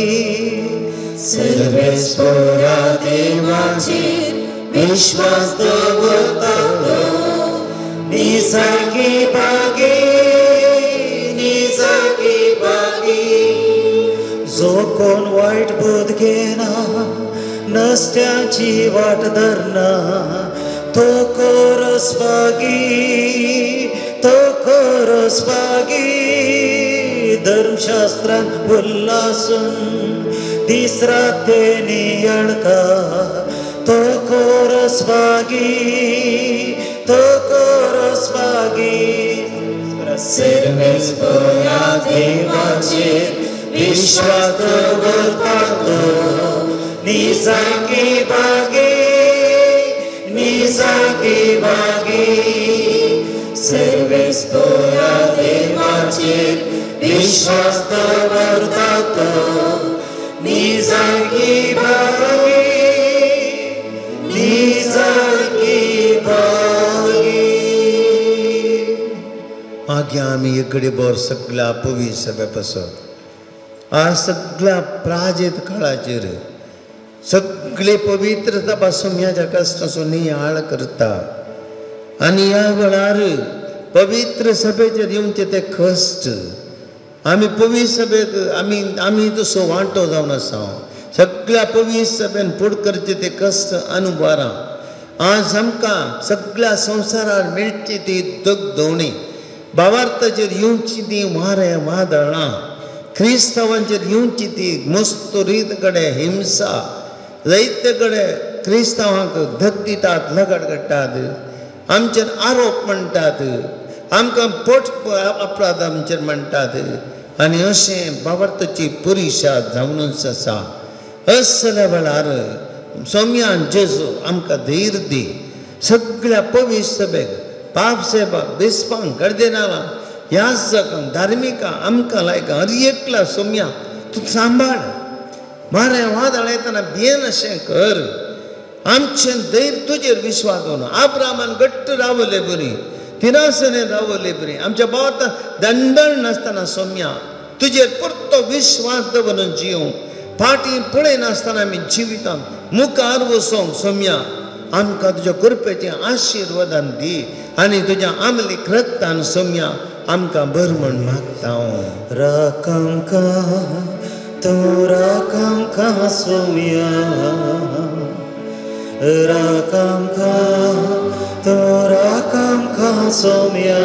सर्वेस्परा देवाचेर विश्वास दवरता तो निजायकी बागी, निजायकी बागी. जो कोण वायट बोध घेना, नसत्याची वाट धरना, तो कोरस बागी, तो कोरस बागी. धर्मशास्त्रांत उल्हासून तिसरा तेनी अडका, तो कोरस बागी, तो कोरस बागी. सर्वेस्परा देवाचेर विश्वास दवरता तो निजायकी बागी, निजायकी बागी. सर्वेस्परा देवाचेर विश्वास दवरता तो निजायकी बागी, निजायकी बागी. मागे आमी एक घडी भर सगळ्या पवित्र सभे पासून आज सगळ्या प्राजेत काळाचेर सगळे पवित्रता पासून ह्या कश्टासून नियाळ करता. आनी ह्या वेळार पवित्र सभेचेर येवचे ते कश्ट आमी पवित्र सभेक आमी तसो वांटो जावन आसा. सगळ्या पवित्र सभेन फूड करचे ते कश्ट अनुभवारां. आज आमकां सगळ्या संवसारार मेळची ती दगदवणी, भावार्थाचेर येवची ती वारें वादळां, क्रिस्तांवांचेर येवची ती मस्तुरीत कडेन हिंसा, जायते कडेन क्रिस्तांवांक धक दितात, लगड काडटात, आमचेर आरोप म्हणटात, आमकां पोट अपराध आमचेर म्हणटात आनी अशें बाबर्ताची पुरीशा जावनूच आसा. असल्या वेळार सोम्यान जेजू आमकां धैर्य दी. सगळ्या पवित्र सभेक, पाप सेवक, बिस्पांक, कर्दिनालांक, याजकांक, धार्मिकांक, आमकां लायक हर एकल्या सोम्या तूं सांबाळ. मारे वादळ येतना भियेन अशें कर. आमचें धैर्य तुजेर विश्वास दवरून आब्रामान घट्ट रावले बरी, तिरासने रावले बरी. आमच्या भावांत दंडण नासतना सोम्या तुजेर परतो विश्वास दवरून जियोंक, फाटीं पळयनासतना आमी जिवितांत मुखार वचोंक सोम्या आमकां तुज्या कृपेचें आशिर्वादान दी आनी तुज्या आमलीक रक्तान सोम्या आमकां भर म्हण मागता हांव. तूं राखमका सोम्या, तूं राखमका सोम्या.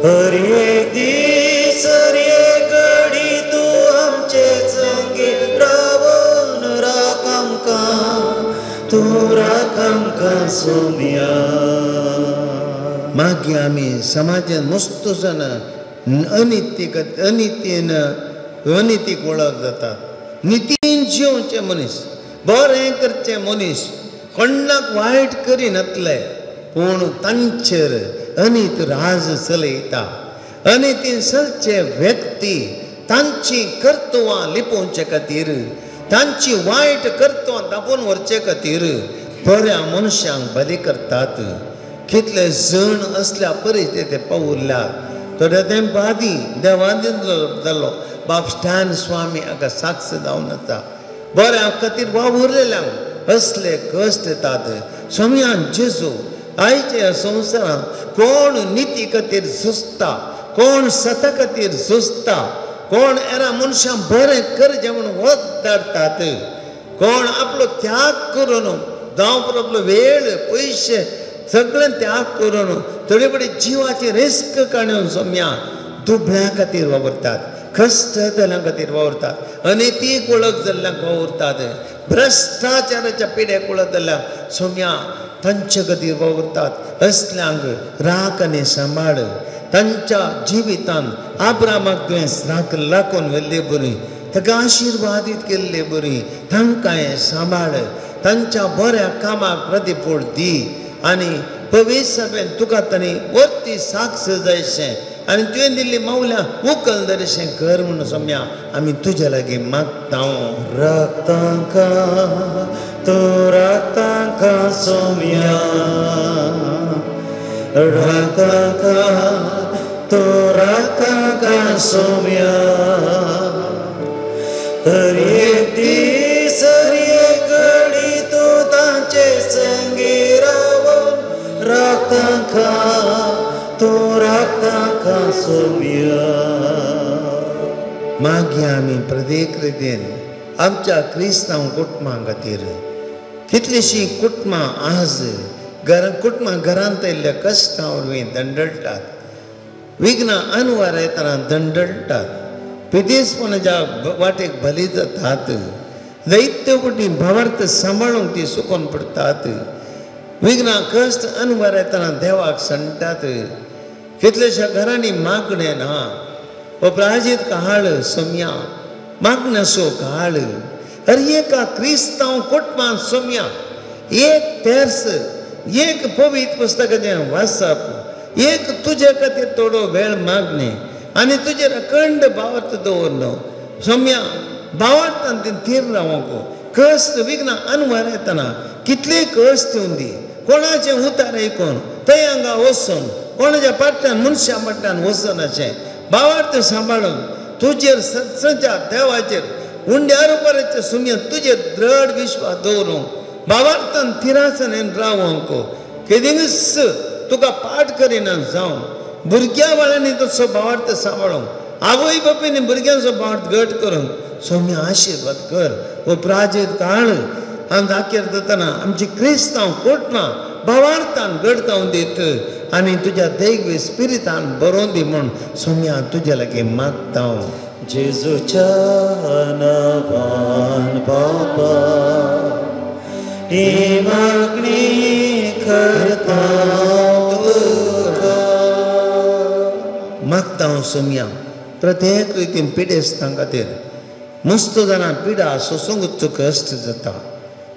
हर एक दीस हर एक घडी तूं आमचे संगी रावून राखमका, तूं राखमका सोम्या. मागीर आमी समाजान मस्त जाण अनितीक वळख जातात. नितीन जिवचे मनीस, बरें करचे मनीस, कोणाक वायट करिनातले, पूण तांचेर अनित राज चलयता. अनितीन चलचे व्यक्ती तांची कर्तवां लिपोवचे खातीर, तांची वायट कर्तवां दाबून व्हरचे खातीर बऱ्या मनशांक बली करतात. कितले जण असल्या परिस्थितीत पावुरल्यात. थोड्या तेंपा आदीं देवादीन जालो बाब स्टॅन स्वामी हाका साक्ष जावन आसा. बऱ्या खातीर वावुरलेल्यांक असले कश्ट येतात. सोम्यान जेजू आयच्या संवसारांत कोण निती खातीर झुजता, कोण सता खातीर झुजता, कोण एरा मनशां बरें करचें म्हणून वत धाडटात, कोण आपलो त्याग करून जावं आपलो वेळ, पयशे सगळें त्याग करून थोडे बडे जिवाची रिस्क काडून सोम्या दुबळ्यां खातीर वावरतात, कश्ट जाल्ल्या खातीर वावरतात, अनितीक वळख जाल्ल्यांक वावरतात, भ्रश्टाचाराच्या पिड्याक वळख जाल्ल्यांक सोम्या तांचे खातीर वावरतात. असल्यांक राख आनी सांबाळ. तांच्या जिवितांत आब्रामाक तुवें राख लागून व्हेल्ली बरी, ताका आशिर्वादीत केल्ली बरी. तांकां सांबाळ, तांच्या बऱ्या कामाक प्रतिफळ दी आनी पवित्र सभेन तुका तांणी वर्ती साक्ष जायशें आनी तुवें दिल्ली मावल्या उखल दरेशें कर म्हणून सोम्या आमी तुज्या लागीं मागता. रक्तांका तूं रक्तांका सोम्या, रक्तांका तूं रक्तांका सोम्या. हर एक दीस हर एक घडी तूं तांचे संगी रावून रक्तांका, तूं रक्तांका सोम्या. मागीर आमी प्रत्येक रितीन आमच्या क्रिस्तांव कुटुंबां खातीर कितलींशीं कुटुंबां आज कुटुंबां घरांत आयिल्ल्या कश्टां वरवीं दंडळटात, विघ्नां अनवर येतना दंडळटात, पिदेसपणाच्या वाटेक बली जातात, दैत्य वटी भावार्थ सांबाळूंक ती सुकोन पडटात, विघ्नां कश्ट अनवर येतना देवाक संटात. कितलेशा घरांनी मागणें ना. अपराजीत काळ सोम्या मागण्याचो काळ. हर एका क्रिस्तांव कुटुंबांत सोम्या एक तेर्स, एक पवित्र पुस्तकाचें वाचप, एक तुजे खातीर थोडो वेळ मागणे आनी तुजेर अखंड भावार्थ दवरलो. सोम्या भावार्थान थीर रावंक. कश्ट विघ्नां अनवर येतना कितलेय कश्ट येवन दी, कोणाचें उतार आयकून थंय हांगा वचून कोणाच्या फाटल्यान मनशां फाटल्यान वचून अशें भावार्थ सांबाळून तुजेर सत्सच्या देवाचेर उंड्यार उपराचे सोम्या तुजेर दृढ विश्वास दवरूंक भावार्थान थिरासनेन रावंक. केदींच तुका पाठ करिना जावं भुरग्या वेळांनी तसो भावार्थ सांबाळूंक, आवय बापायनी भुरग्यांचो भावार्थ घट करूंक सोम्या आशिर्वाद कर. हो प्राचीन काळ आमी दाखयत जातना आमची क्रिस्तांव कुटुंबां भावार्थान घडकावन दीत आनी तुज्या दैवी स्पिरितान बरोवन दी म्हूण सोम्या तुज्या लागीं मागता. जेजूच्या नावान बाबा ही मागणी करता तुका. मागता हांव सोम्या प्रत्येक रितीन पिडेस्तां खातीर मस्त जाणां पिडा सोसूंक कश्ट जाता.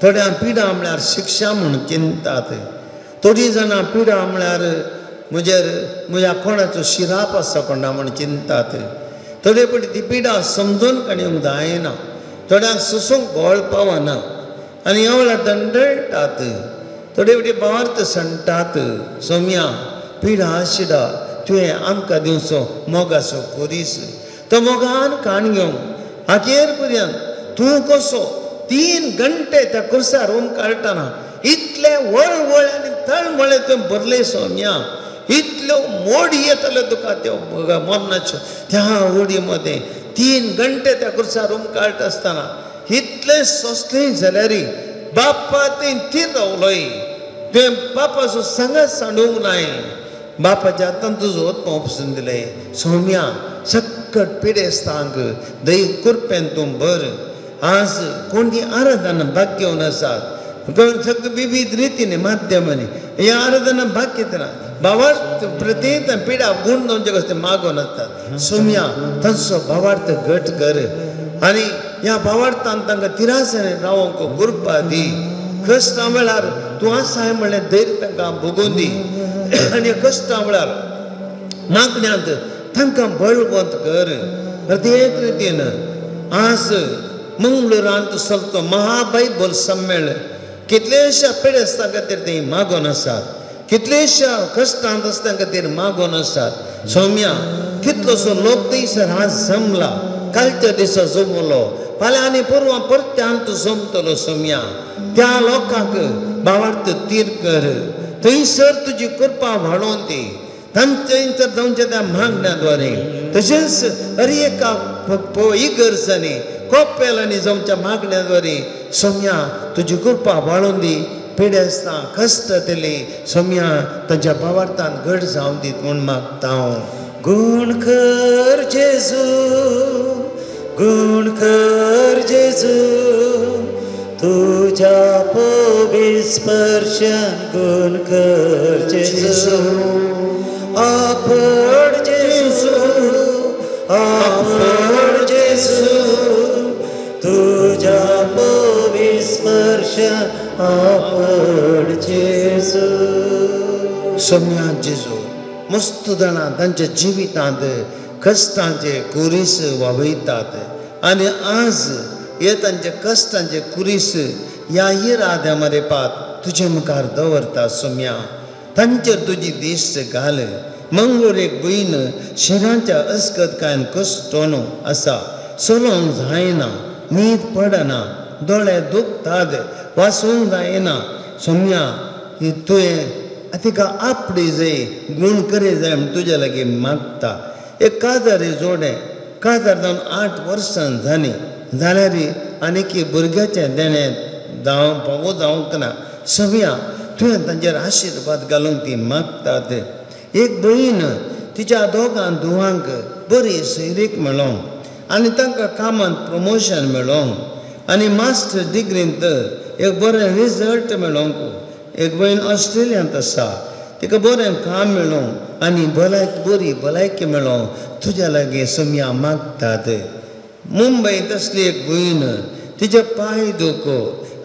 थोड्यां पिडा म्हळ्यार शिक्षा म्हूण चिंतात. थोडीं जाणां पिडा म्हळ्यार म्हज्या कोणाचो शिराप आसा कोणा म्हूण चिंतात. थोडे फावटी ती पिडा समजून काडूंक जायना. थोड्यांक सोसूंक बळ पावना आनी ह्या वेळार दंडळटात. थोडे फावटी भावार्थ सांडटात. सोम्या पिडा शिडा तुवें आमकां दिवचो मोगाचो कुरीस. तो मोगान काण घेवंक आखेर पर्यंत तूं कसो 3 घंटे त्या कुर्सार रूम काडटना इतले वळ आनी तळमळे तुवें भरले सोम्या. इतल्यो मोडी येतल्यो तुका त्यो मरणाच्यो. त्या ओडी मध्ये 3 घंटे त्या कुर्सार रूम काडटा आसतना इतले सोंसले जाल्यार बापा थंय थीर रावलोय. तुवें बापाचो सांगात सांडूंक नाय. बापाच्या हातान तुजो आत्मा उपसून दिले. सोम्या सक्कट पिडेस्तांक दही कुरपेन तूं भर. आज कोणी आराधना भाग घेवन आसात सगळे विविध रितीने माध्यमांनी ह्या आराधना भाग घेतना भावार्थ प्रत्येक पिडा गुण दोनचे कसले मागोन आसतात. सोम्या तांचो भावार्थ घट कर आनी ह्या भावार्थान तांकां तिरासने रावंक कृपा दी. कश्टां वेळार तूं आसाय म्हणलें धैर्य तांकां भोगून दी आनी कश्टां वेळार मागण्यांत तांकां बळवंत कर. प्रत्येक रितीन आज मंगळुरांत चलतो महाबायबल संमेलन कितलेशा पिडेस्तां खातीर ते मागोन आसात. कितलेशा कश्टांत आसता खातीर मागोन आसात. सोम्या कितलोसो लोक थंयसर आज जमला. कालच्या दिसा जमलो फाल्यां आनी परवां परत्यांत जमतलो. सोम्या त्या लोकांक भावार्थ तीर कर. थंयसर तुजी कृपा वाडोवन दी. तांच्या तांच्या त्या मागण्याद्वारे तशेंच एका इगर्जांनी कोपेलांनी जावच्या मागण्याद्वारे सोम्या तुजी कृपा वाडोवन दी. पिडेस्तां कश्ट दिली सोम्या तांच्या भावार्थान घट जावन दीत म्हूण मागता हांव. गुण कर जेजू, गुण कर जेजू, तुझ्या पवित्र स्पर्शान गुण कर जेजू. आपण जेजू, आपण जेजू, तुझ्या पवित्र स्पर्शान आपण जेजू. सोम्या जेजू मस्त जाणां तांच्या जिवितांत कश्टांचे कुरीस वावयतात आनी आज हे तांचे कश्टांचे कुरीस ह्या इराद्या मरेपात तुजे मुखार दवरता. सोम्या तांचेर तुजी दिश्ट घाल. मंगळूर एक भयण शिराच्या अस्कतकायेन कश्टोन आसा. चलोवंक जायना, न्हीद पडना, दोळे दुखतात, वाचूंक जायना. सोम्या तुवें तिका आपडी जाय गुण करे जाय म्हूण तुज्या लागीं मागता. एक काजारी जोडे काजार जावन 8 वर्सां जालीं जाल्यार आनीक भुरग्याचें देणें जावंक ना. सोम्या तुवें तांचेर आशिर्वाद घालूंक ती मागतात. एक भयण तिच्या दोगां धुवांक बरी सैरीक मेळोंक आनी तांकां कामांत प्रमोशन मेळोंक आनी मास्टर डिग्रींत एक बरें रिजल्ट मेळोंक. एक भयण ऑस्ट्रेलियांत आसा. तिका बरें काम मेळोंक आनी बरी भलायकी मेळोंक तुज्या लागीं सोम्या मागतात. मुंबयत असली एक भयण तिचे पांय दुखो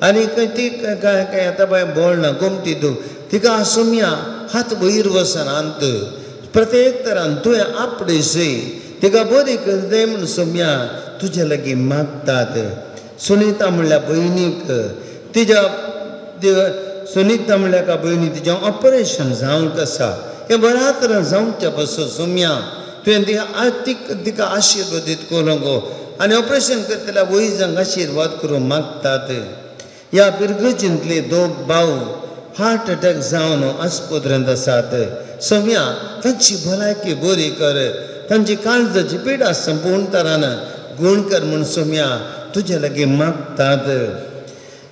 आनी ती काय आतां बाय बोळना गोमती दूख. तिका सोम्या हात वयर वचन अंत प्रत्येक तरान तुवें आपडी सय तिका बरी करताय म्हूण सोम्या तुज्या लागीं मागतात. सुनीता म्हणल्यार भयणीक तिच्या सुनीता म्हणल्यार एका भयणी तिचें ऑपरेशन जावंक आसा. हें बऱ्या तरेन जावंचें पासून सोम्या तुवें तिका आशिर्वादीत करूंक आनी ऑपरेशन करतल्या वैजक आशिर्वाद करूंक मागतात. ह्या पिरगजींतले 2 भाव हार्ट अटॅक जावन आस्पत्रेंत आसात. सोम्या तांची भलायकी बरी कर. तांची काळजाची पिडा संपूर्ण तरान गुण कर म्हूण सोम्या तुज्या लागीं मागतात.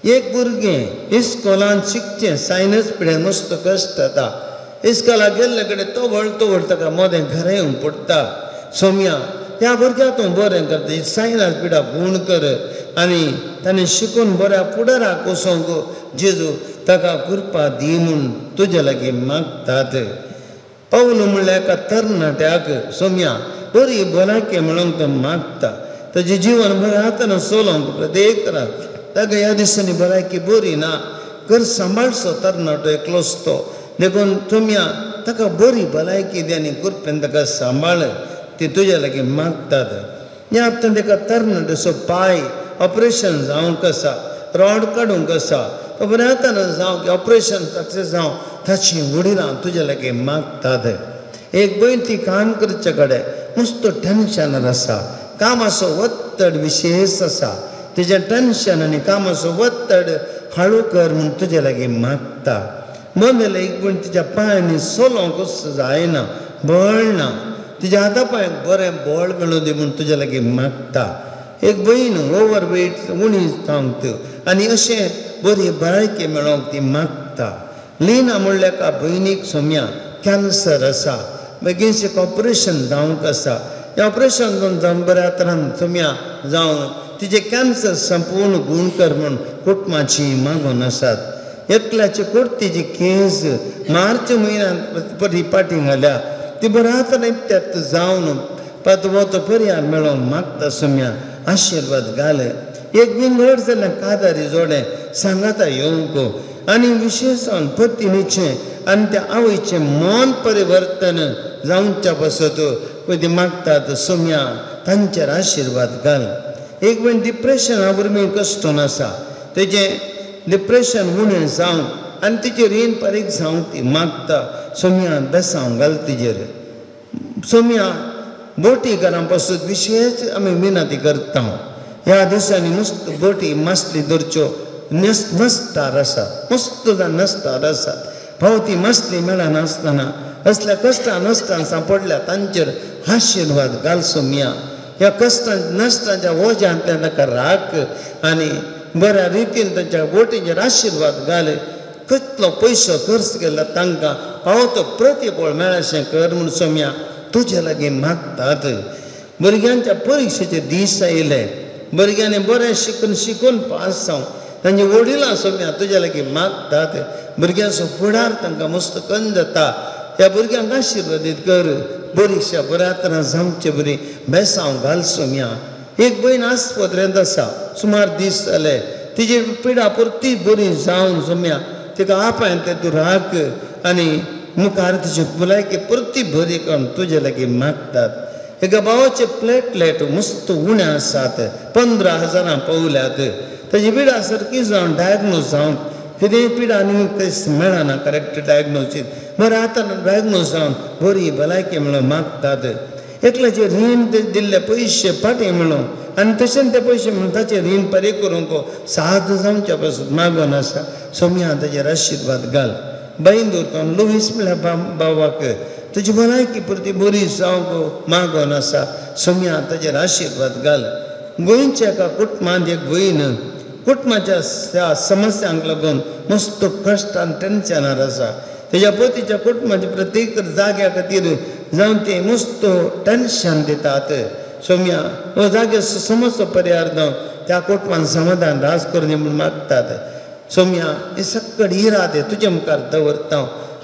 एक भुरगें इस्कॉलांत शिकचें सायनस पिड्यान मस्त कश्ट जाता. इस्कॉलाक गेल्ले कडेन तो व्हड ताका मोदें घरा येवन पडटा. सोम्या त्या भुरग्याक तूं बरें करता सायनाच पिडा पूर्ण कर आनी ताणें शिकून बऱ्या फुडाराक वचोंक जेजू ताका कृपा दी म्हूण तुजे लागीं मागतात. पावलो म्हणल्यार एका तरणाट्याक सोम्या बरी भलायकी मेळोंक तो मागता. ताजें जिवन बरें हातान चलोवंक प्रत्येक ताका ह्या दिसांनी भलायकी बरी ना. घर सांबाळचो तरणाटो एकलोच तो देखून सोम्या ताका बरी भलायकी दी आनी कृपेन ताका सांबाळ ती तुजे लागीं मागतात. ह्या हप्त्यान ताका तरणाट्याचो पांय ऑपरेशन जावंक आसा, रॉड काडूंक आसा, तो बरें हातान जावं की ऑपरेशन सक्सेस जावं ताची वडिलां तुजे लागीं मागतात. एक भयण ती काम करचे कडेन मस्त टेन्शनान आसा, कामाचो वत्तड विशेश आसा. तिजें टेन्शन आनी कामाचो वत्तड हाळू कर म्हूण तुजे लागीं मागता. मगेले एक भयण तिच्या पांयांनी चलोवंकूच जायना, बळ ना. तिच्या हाता पांयाक बरें बळ मेळूं दी म्हूण तुजे लागीं मागता. एक भयण ओवरवेट उणी जावंक आनी अशें बरी भलायकी मेळोवंक ती मागता. लिना म्हणल्या एका भयणीक सोम्या कॅन्सर आसा, बेगीनशें ऑपरेशन जावंक आसा. हें ऑपरेशन जावन बऱ्या तरान सोम्या जावन तिजें कॅन्सर संपूर्ण गूण कर म्हूण कुटुंबाची मागून आसात. एकल्याची कुर्तीची केस मार्च म्हयन्यांत रिपाटी घाल्या ती बऱ्या तरेन त्यात जावन पातवतो पर्याय मेळोवंक मागता. सोम्या आशिर्वाद घाल. एक विंगड जाल्यार कादारी जोडे सांगाता येवंक आनी विशेशान पत्नीचें आनी त्या आवयचें मन परिवर्तन जावच्या पासत पळय ती मागतात. सोम्या तांचेर आशिर्वाद घाल. एक वेळ डिप्रेशना वरवीं कश्टून आसा, तेजें डिप्रेशन उणें जावं आनी तिचेर रीण पारीक जावंक ती मागता. सोम्या बेसांव घाल तिजेर. सोम्या बोटी घरां पासून विशेश आमी विनंती करता. ह्या दिसांनी नुस्त बोटी मासली धरच्यो नसतार आसा, मस्त जावन नसतार आसा. फावती मासली मेळनासतना असल्या कश्टां नश्टां सांपडल्या तांचेर आशिर्वाद घाल. सोम्या ह्या कश्टां नश्टांच्या ओज्यांतल्यान ताका राख आनी बऱ्या रितीन तांच्या बोटींचेर आशिर्वाद घाल. कितलो पयसो खर्च केला तांकां पावतो प्रतिफळ मेळशें कर म्हूण सोम्या तुजे लागीं मागतात. भुरग्यांच्या परिक्षेचे दीस आयले, भुरग्यांनी बरें शिकून पास जावं तांची वडिलां सोम्या तुजे लागीं मागतात. भुरग्यांचो फुडार तांकां मस्तकन जाता. ह्या भुरग्यांक आशिर्वादीत कर. बरीशा बऱ्या तरान जावचें बरी बेसांव घाल. सोम्या एक भयण आस्पत्रेंत आसा, सुमार दीस जाले. तिजी पिडा परती बरी जावन सोम्या तिका आपायन ते तूं राख आनी मुखार तिची भलायकी परती बरी करून तुजे लागीं मागतात. एका भावाचे प्लेटलेट मस्त उणे आसात, 15,000 पावल्यात. ताजी पिडा सारकी जावन डायग्नोज जावन कितेंय पिडा आनी मेळना करेक्ट डायग्नोसीस. बरें आतां डायग्नोज जावन बरी भलायकी मेळोवन मागतात. एकल्याचे रीण दिल्ले पयशे फाटीं मेळोवन आनी तशें ते पयशे मेळून ताचेर रीण फारीक करूंक साद जावच्या पासून मागोन आसा. सोम्या ताचेर आशिर्वाद घाल. बाईंदूर कावन लुईस म्हणल्यार बाबाक तुजी भलायकी परती बरी जावंक मागोन आसा. सोम्या ताचेर आशिर्वाद घाल. गोंयच्या एका कुटुंबांत एक भयण कुटुंबाच्या समस्यांक लागून मस्त कश्ट आनी टेन्शनार आसा. तेज्या पतीच्या कुटुंबाच्या प्रत्येक जाग्या खातीर जावन ते मस्त टेन्शन दितात. सोम्या हो जाग्याचो समस्या पर्याय जावन त्या कुटुंबान समाधान राज करूं म्हूण मागतात. सोम्या हे सक्कड इरादे तुजे मुखार दवरता.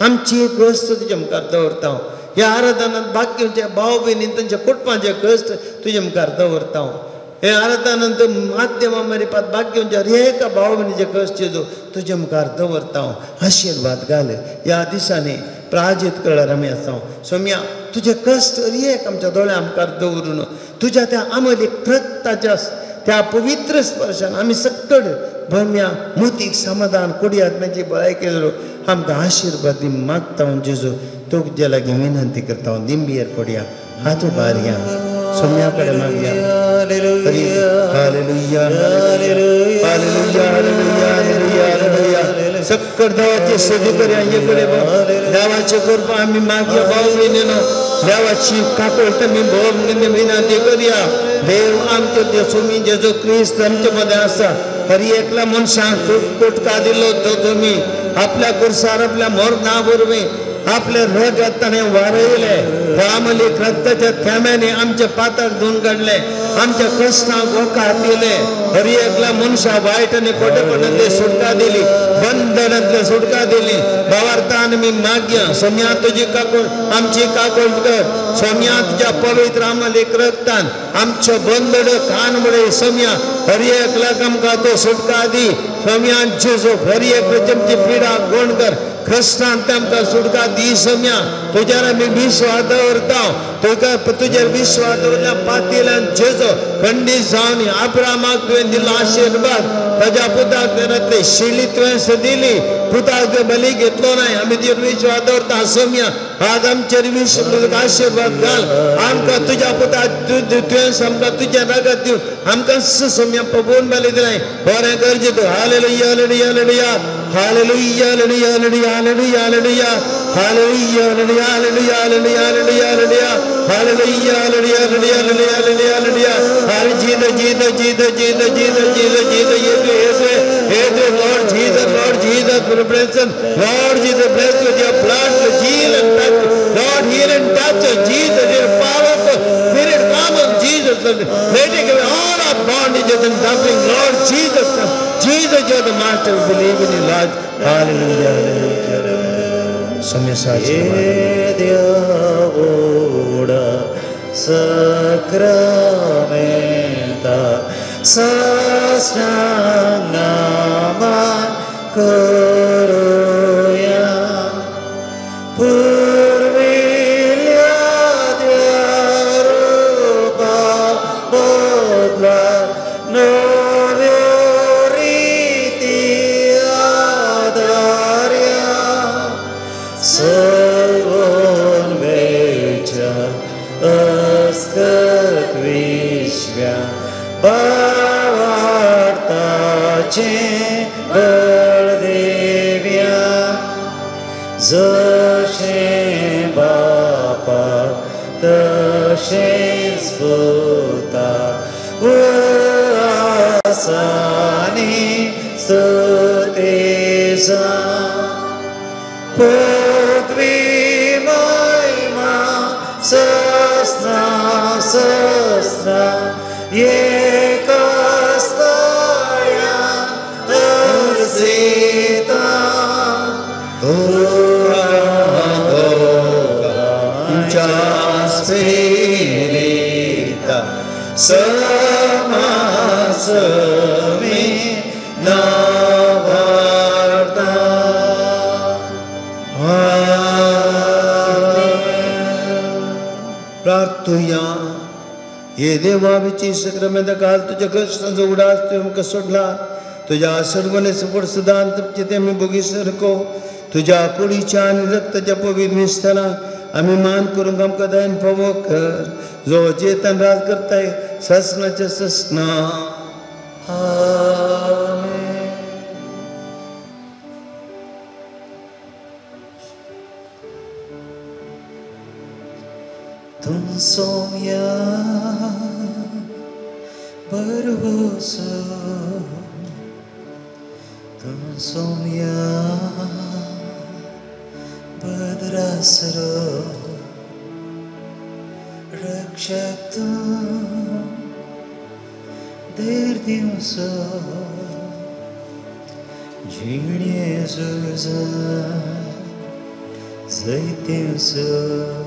आमची एक कश्ट तुजे मुखार दवरता. ह्या आराधनांत बाकीचे भाव भयणी तांच्या कुटुंबाचे कश्ट तुजे मुखार दवरता. हे आराधनांत माध्यमा मारिपात बाकीच्या एका भाव भयणीचे कश्ट तुजे मुखार दवरता. आशिर्वाद घाल. ह्या दिसांनी प्राजीत करणार आमी आसा. सोम्या तुजे कश्ट एक आमच्या दोळ्या मुखार दवरून तुज्या त्या अमलीक रक्ताच्या त्या पवित्र स्पर्शान आमी सक्कड भम्या मोतीक समाधान कुडियात्म्याची भलायकी आमकां आशिर्वाद दी मागता. जेजू तुजे लागीं विनंती करता. दिंबीर पडया हात उबारया सोम्या कडेन मागया. Hallelujah hallelujah hallelujah hallelujah. सक्कड देवाचे सदी करया. हे कडेन देवाची कृपा आमी मागया. भाव भयणीनो देवाची काकळट आमी भोव विनंती करया. देव आमचे देसोमी जेजू क्रिस्त आमचे मध्ये आसा. हर एकल्या मनशांक कुटका दिलो तो तुमी आपल्या कुर्सार आपल्या मोरना वरवीं आपल्या रगताने वारयले त्यामली रक्ताच्या थेंब्याने आमचे पातक धुवून काढले आमच्या कष्टाक वखार दिले हर एकला मनुष्या वाईट आणि कोटेपणातले सुटका दिली बंधनातले सुटका दिली भावार्थान मी माग्य सोम्या तुझी काकोळ आमची काकोळ कर सोम्या तुझ्या पवित्र आमले रक्तान आमच्या बंधड कानमडे सोम्या हर एकला आमकां तो सुटका दी सोम्या जेजो हर एक जमची पिडा गोण कर कृष्णांत आमकां सुटका दी सोम्या तुझ्यार आमी विश्वास दवरता तुझ्यार विश्वास दवरल्या पातीलान जेजो खंडीत जावन अब्रामाक तुवें दिलो आशीर्वाद ताज्या पुताक घरांतली शिली तुवें दिली पुताक बली घेतलो नाय आमी तुजेर विश्वास दवरता सोम्या आज आमचेर विश्वास आशीर्वाद घाल आमकां तुज्या पुताक तुवें आमकां तुज्या रगत दिवन आमकां सोम्या पबून बली दिलाय बरें करचें तूं hallelujah hallelujah hallelujah hallelujah hallelujah hallelujah hallelujah hallelujah hallelujah hallelujah hallelujah hallelujah hallelujah hallelujah hallelujah hallelujah hallelujah hallelujah हर Jesus Jesus Jesus Jesus Jesus Jesus Jesus Jesus Lord Jesus Lord Jesus bless with your blood to heal and touch Lord heal and touch Jesus your powerful spirit come on Jesus let it away all our bondages and suffering Lord Jesus Jesus you're the master we believe in you Lord hallelujah hallelujah समय साची Sakramenta sasnama koroya purvilya dyarupa bodla novoriti adarya Salvon vecha askat vishvya Bhavartache baldevya Zashe bapa tashe sfuta Vasani stutesa Podvi maima sasna sasna Yekastarya arsita Dura spirita Samasami Navarta प्रार्थूया ये देवाची सक्रमेंत काल तुझ्या कष्टाचो उडास तुवें सोडला तुझ्या आसडवणे सपोट सिद्धांत ते आमी बोगी सरको तुझ्या कुडीच्या आनी रक्ताच्या पवित्र विस्ताराक आमी मान करूंक आमकां दायन फावो कर जो जेतान राज करताय ससनाच्या ससना Tum somya barvoso Tum somya badrasro Rakshak tum derdimso Jilye zuza Zaitimso